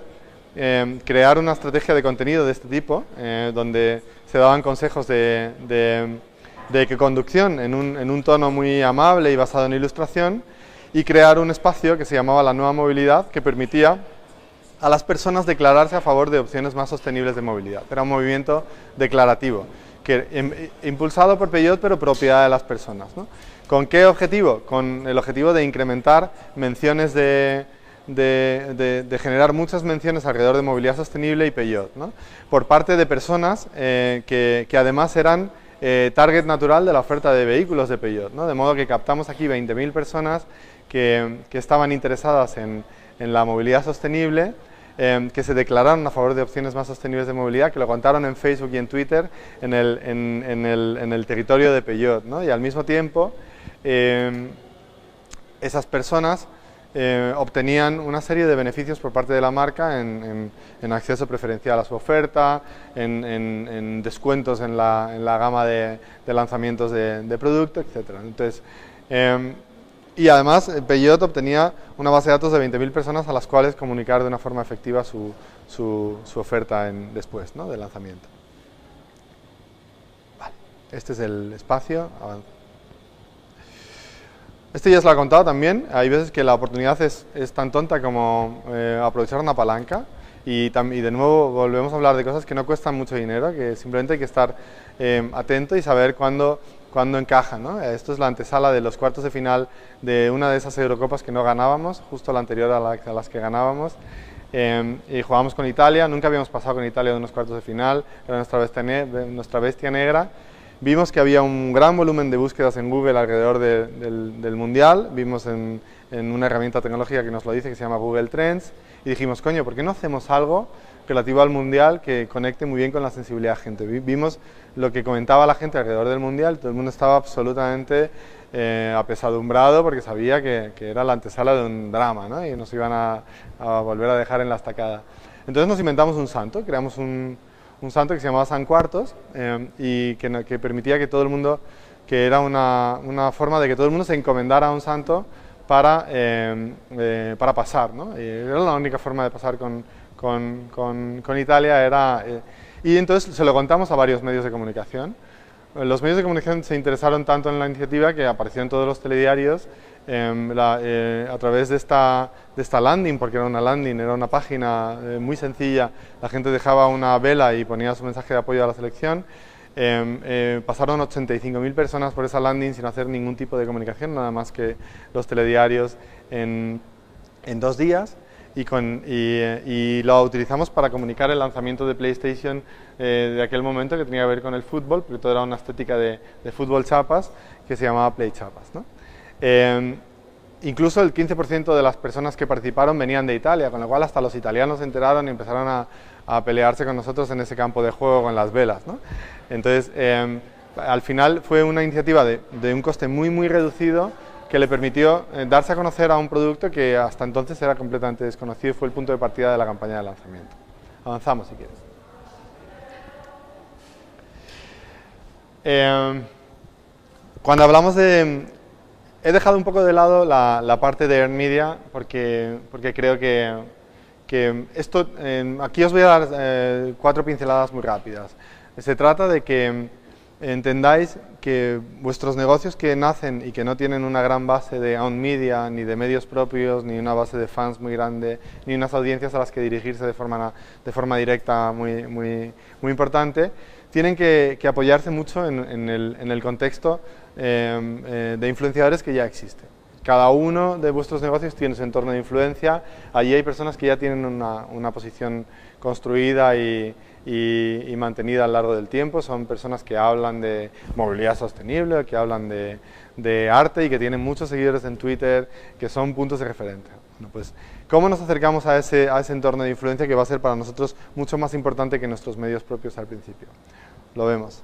crear una estrategia de contenido de este tipo, donde se daban consejos de conducción en un tono muy amable y basado en ilustración, y crear un espacio que se llamaba la nueva movilidad, que permitía a las personas declararse a favor de opciones más sostenibles de movilidad. Era un movimiento declarativo, impulsado por Peugeot, pero propiedad de las personas, ¿no? ¿Con qué objetivo? Con el objetivo de incrementar menciones de generar muchas menciones alrededor de movilidad sostenible y Peugeot, ¿no? Por parte de personas que además eran target natural de la oferta de vehículos de Peugeot, ¿no? De modo que captamos aquí 20.000 personas que estaban interesadas en la movilidad sostenible, que se declararon a favor de opciones más sostenibles de movilidad, que lo contaron en Facebook y en Twitter en el territorio de Peugeot, ¿no? Y al mismo tiempo esas personas obtenían una serie de beneficios por parte de la marca en acceso preferencial a su oferta, en descuentos en la gama de lanzamientos de producto, etc. Entonces, y además Peugeot obtenía una base de datos de 20.000 personas a las cuales comunicar de una forma efectiva su oferta después, ¿no?, del lanzamiento. Vale. Este es el espacio. Este ya os lo he contado también. Hay veces que la oportunidad es tan tonta como aprovechar una palanca, y de nuevo volvemos a hablar de cosas que no cuestan mucho dinero, que simplemente hay que estar atento y saber cuándo encaja, ¿no? Esto es la antesala de los cuartos de final de una de esas Eurocopas que no ganábamos, justo la anterior a las que ganábamos, y jugábamos con Italia. Nunca habíamos pasado con Italia de unos cuartos de final, era nuestra bestia negra. Vimos que había un gran volumen de búsquedas en Google alrededor del Mundial, vimos en una herramienta tecnológica que nos lo dice, que se llama Google Trends, y dijimos, coño, ¿por qué no hacemos algo relativo al Mundial que conecte muy bien con la sensibilidad de la gente? Vimos lo que comentaba la gente alrededor del Mundial, todo el mundo estaba absolutamente apesadumbrado porque sabía que era la antesala de un drama, ¿no?, y nos iban a volver a dejar en la estacada. Entonces nos inventamos un santo, creamos un santo que se llamaba San Cuartos, y que permitía que todo el mundo, que era una forma de que todo el mundo se encomendara a un santo para pasar, ¿no? Era la única forma de pasar con Italia, y entonces se lo contamos a varios medios de comunicación. Los medios de comunicación se interesaron tanto en la iniciativa que aparecieron todos los telediarios a través de esta landing, porque era una landing, era una página muy sencilla. La gente dejaba una vela y ponía su mensaje de apoyo a la selección. Pasaron 85.000 personas por esa landing sin hacer ningún tipo de comunicación, nada más que los telediarios en 2 días. Y lo utilizamos para comunicar el lanzamiento de PlayStation de aquel momento, que tenía que ver con el fútbol, porque todo era una estética de fútbol chapas que se llamaba Play Chapas, ¿no? Incluso el 15% de las personas que participaron venían de Italia, con lo cual hasta los italianos se enteraron y empezaron a pelearse con nosotros en ese campo de juego con las velas, ¿no? Entonces, al final fue una iniciativa de un coste muy reducido, que le permitió darse a conocer a un producto que hasta entonces era completamente desconocido. Fue el punto de partida de la campaña de lanzamiento. Avanzamos si quieres. Cuando hablamos de... He dejado un poco de lado la parte de Earned Media porque creo que esto... aquí os voy a dar 4 pinceladas muy rápidas. Se trata de que entendáis que vuestros negocios que nacen y que no tienen una gran base de owned media, ni de medios propios, ni una base de fans muy grande, ni unas audiencias a las que dirigirse de forma directa muy importante, tienen que apoyarse mucho en el contexto de influenciadores que ya existen. Cada uno de vuestros negocios tiene su entorno de influencia. Allí hay personas que ya tienen una posición construida y mantenida a lo largo del tiempo. Son personas que hablan de movilidad sostenible, que hablan de arte y que tienen muchos seguidores en Twitter, que son puntos de referencia. Bueno, pues, ¿cómo nos acercamos a ese entorno de influencia que va a ser para nosotros mucho más importante que nuestros medios propios al principio? Lo vemos.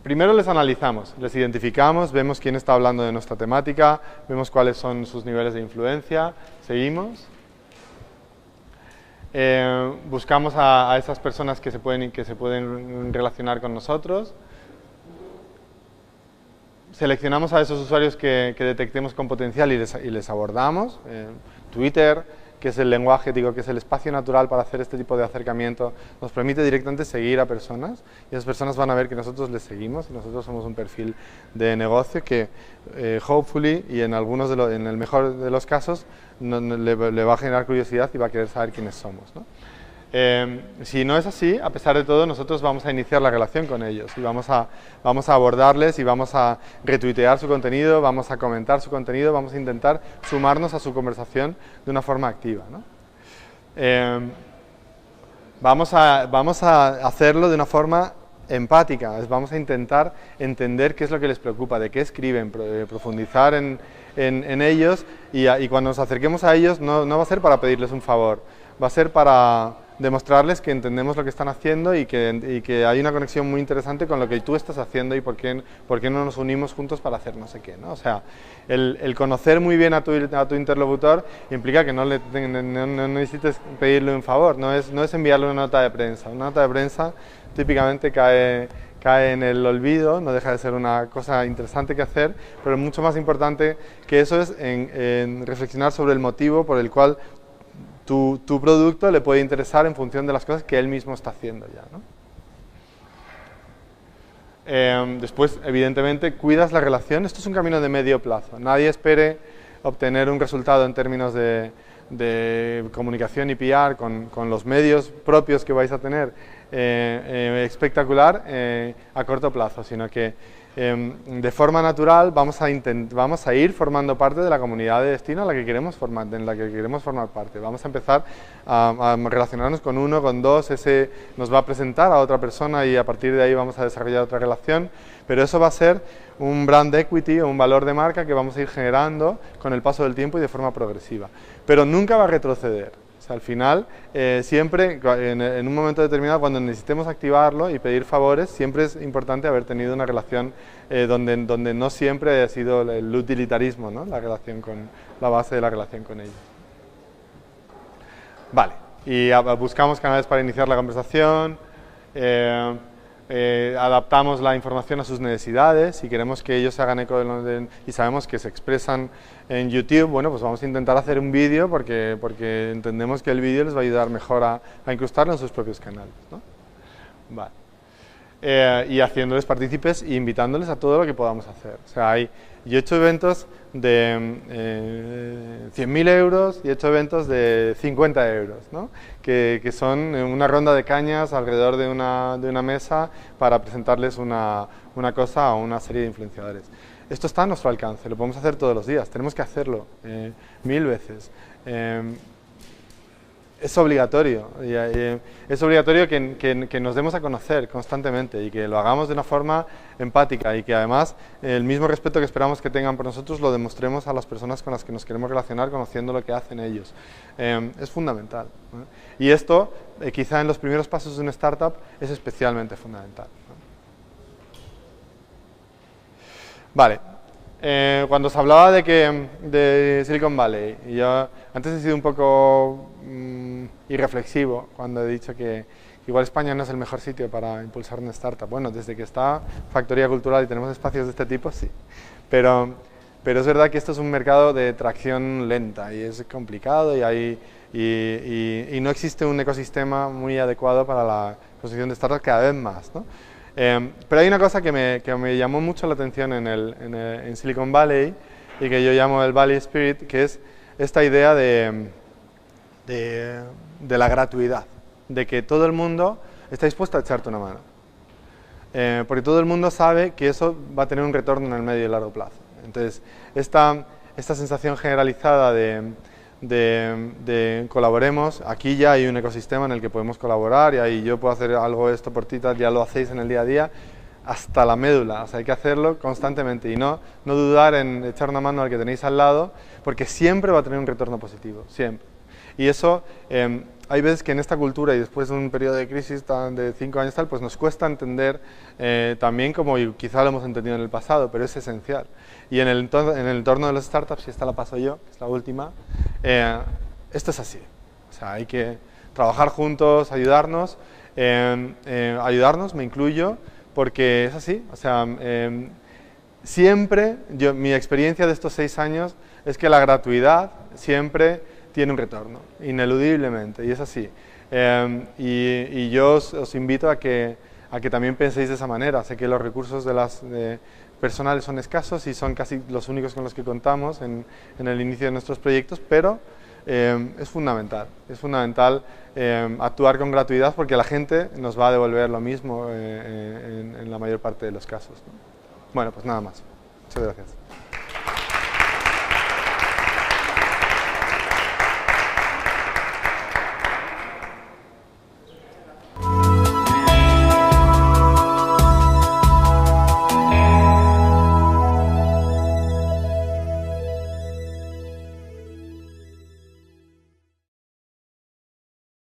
Primero les analizamos, les identificamos, vemos quién está hablando de nuestra temática, vemos cuáles son sus niveles de influencia, seguimos. Buscamos a esas personas que se pueden relacionar con nosotros. Seleccionamos a esos usuarios que detectemos con potencial y les abordamos. Twitter, que es el lenguaje, que es el espacio natural para hacer este tipo de acercamiento, nos permite directamente seguir a personas, y esas personas van a ver que nosotros les seguimos y nosotros somos un perfil de negocio que, hopefully, y en el mejor de los casos, le va a generar curiosidad y va a querer saber quiénes somos, ¿no? Si no es así, a pesar de todo, nosotros vamos a iniciar la relación con ellos y vamos a abordarles y vamos a retuitear su contenido, vamos a comentar su contenido, vamos a intentar sumarnos a su conversación de una forma activa, ¿no? Vamos a hacerlo de una forma empática, vamos a intentar entender qué es lo que les preocupa, de qué escriben, profundizar en ellos, y cuando nos acerquemos a ellos no va a ser para pedirles un favor, va a ser para demostrarles que entendemos lo que están haciendo y que hay una conexión muy interesante con lo que tú estás haciendo y por qué no nos unimos juntos para hacer no sé qué, ¿no? O sea, el conocer muy bien a tu interlocutor implica que no necesites pedirle un favor, no es enviarle una nota de prensa. Una nota de prensa típicamente cae en el olvido, no deja de ser una cosa interesante que hacer, pero mucho más importante que eso es en reflexionar sobre el motivo por el cual tu producto le puede interesar en función de las cosas que él mismo está haciendo ya, ¿no? Después, evidentemente, cuidas la relación. Esto es un camino de medio plazo. Nadie espere obtener un resultado en términos de comunicación y PR con los medios propios que vais a tener espectacular a corto plazo, sino que de forma natural vamos a ir formando parte de la comunidad de destino en la que queremos formar parte. Vamos a empezar a relacionarnos con uno, con dos, ese nos va a presentar a otra persona y a partir de ahí vamos a desarrollar otra relación, pero eso va a ser un brand equity o un valor de marca que vamos a ir generando con el paso del tiempo y de forma progresiva, pero nunca va a retroceder. O sea, al final, siempre, en un momento determinado, cuando necesitemos activarlo y pedir favores, siempre es importante haber tenido una relación donde no siempre ha sido el utilitarismo, ¿no? La base de la relación con ellos. Vale, y buscamos canales para iniciar la conversación. adaptamos la información a sus necesidades y queremos que ellos se hagan eco y sabemos que se expresan en YouTube, bueno, pues vamos a intentar hacer un vídeo porque entendemos que el vídeo les va a ayudar mejor a incrustarlo en sus propios canales, ¿no? Vale. Y haciéndoles partícipes e invitándoles a todo lo que podamos hacer. O sea, yo he hecho eventos de 100.000 euros y he hecho eventos de 50 euros, ¿no? que son una ronda de cañas alrededor de una mesa para presentarles una cosa a una serie de influenciadores. Esto está a nuestro alcance, lo podemos hacer todos los días, tenemos que hacerlo 1000 veces. Es obligatorio, es obligatorio que nos demos a conocer constantemente y que lo hagamos de una forma empática y que además el mismo respeto que esperamos que tengan por nosotros lo demostremos a las personas con las que nos queremos relacionar conociendo lo que hacen ellos. Es fundamental, ¿no? Y esto, quizá en los primeros pasos de una startup, es especialmente fundamental, ¿no? Vale. Cuando se hablaba de Silicon Valley, y yo antes he sido un poco irreflexivo cuando he dicho que igual España no es el mejor sitio para impulsar una startup. Bueno, desde que está Factoría Cultural y tenemos espacios de este tipo, sí. Pero es verdad que esto es un mercado de tracción lenta y es complicado y no existe un ecosistema muy adecuado para la construcción de startups cada vez más, ¿no? Pero hay una cosa que me llamó mucho la atención en Silicon Valley y que yo llamo el Valley Spirit, que es esta idea de la gratuidad, de que todo el mundo está dispuesto a echarte una mano, porque todo el mundo sabe que eso va a tener un retorno en el medio y largo plazo. Entonces, esta sensación generalizada de colaboremos, aquí ya hay un ecosistema en el que podemos colaborar y ahí yo puedo hacer algo esto por ti, ya lo hacéis en el día a día, hasta la médula, o sea, hay que hacerlo constantemente y no dudar en echar una mano al que tenéis al lado, porque siempre va a tener un retorno positivo, siempre. Y eso, hay veces que en esta cultura y después de un periodo de crisis de 5 años tal, pues nos cuesta entender también como quizá lo hemos entendido en el pasado, pero es esencial. Y en el entorno de las startups, y esta la paso yo, que es la última, esto es así. O sea, hay que trabajar juntos, ayudarnos, me incluyo, porque es así. O sea, siempre, mi experiencia de estos 6 años es que la gratuidad siempre tiene un retorno, ineludiblemente, y es así. Y yo os invito a que también penséis de esa manera. Sé que los recursos personales son escasos y son casi los únicos con los que contamos en el inicio de nuestros proyectos, pero es fundamental actuar con gratuidad porque la gente nos va a devolver lo mismo en la mayor parte de los casos, ¿no? Bueno, pues nada más. Muchas gracias.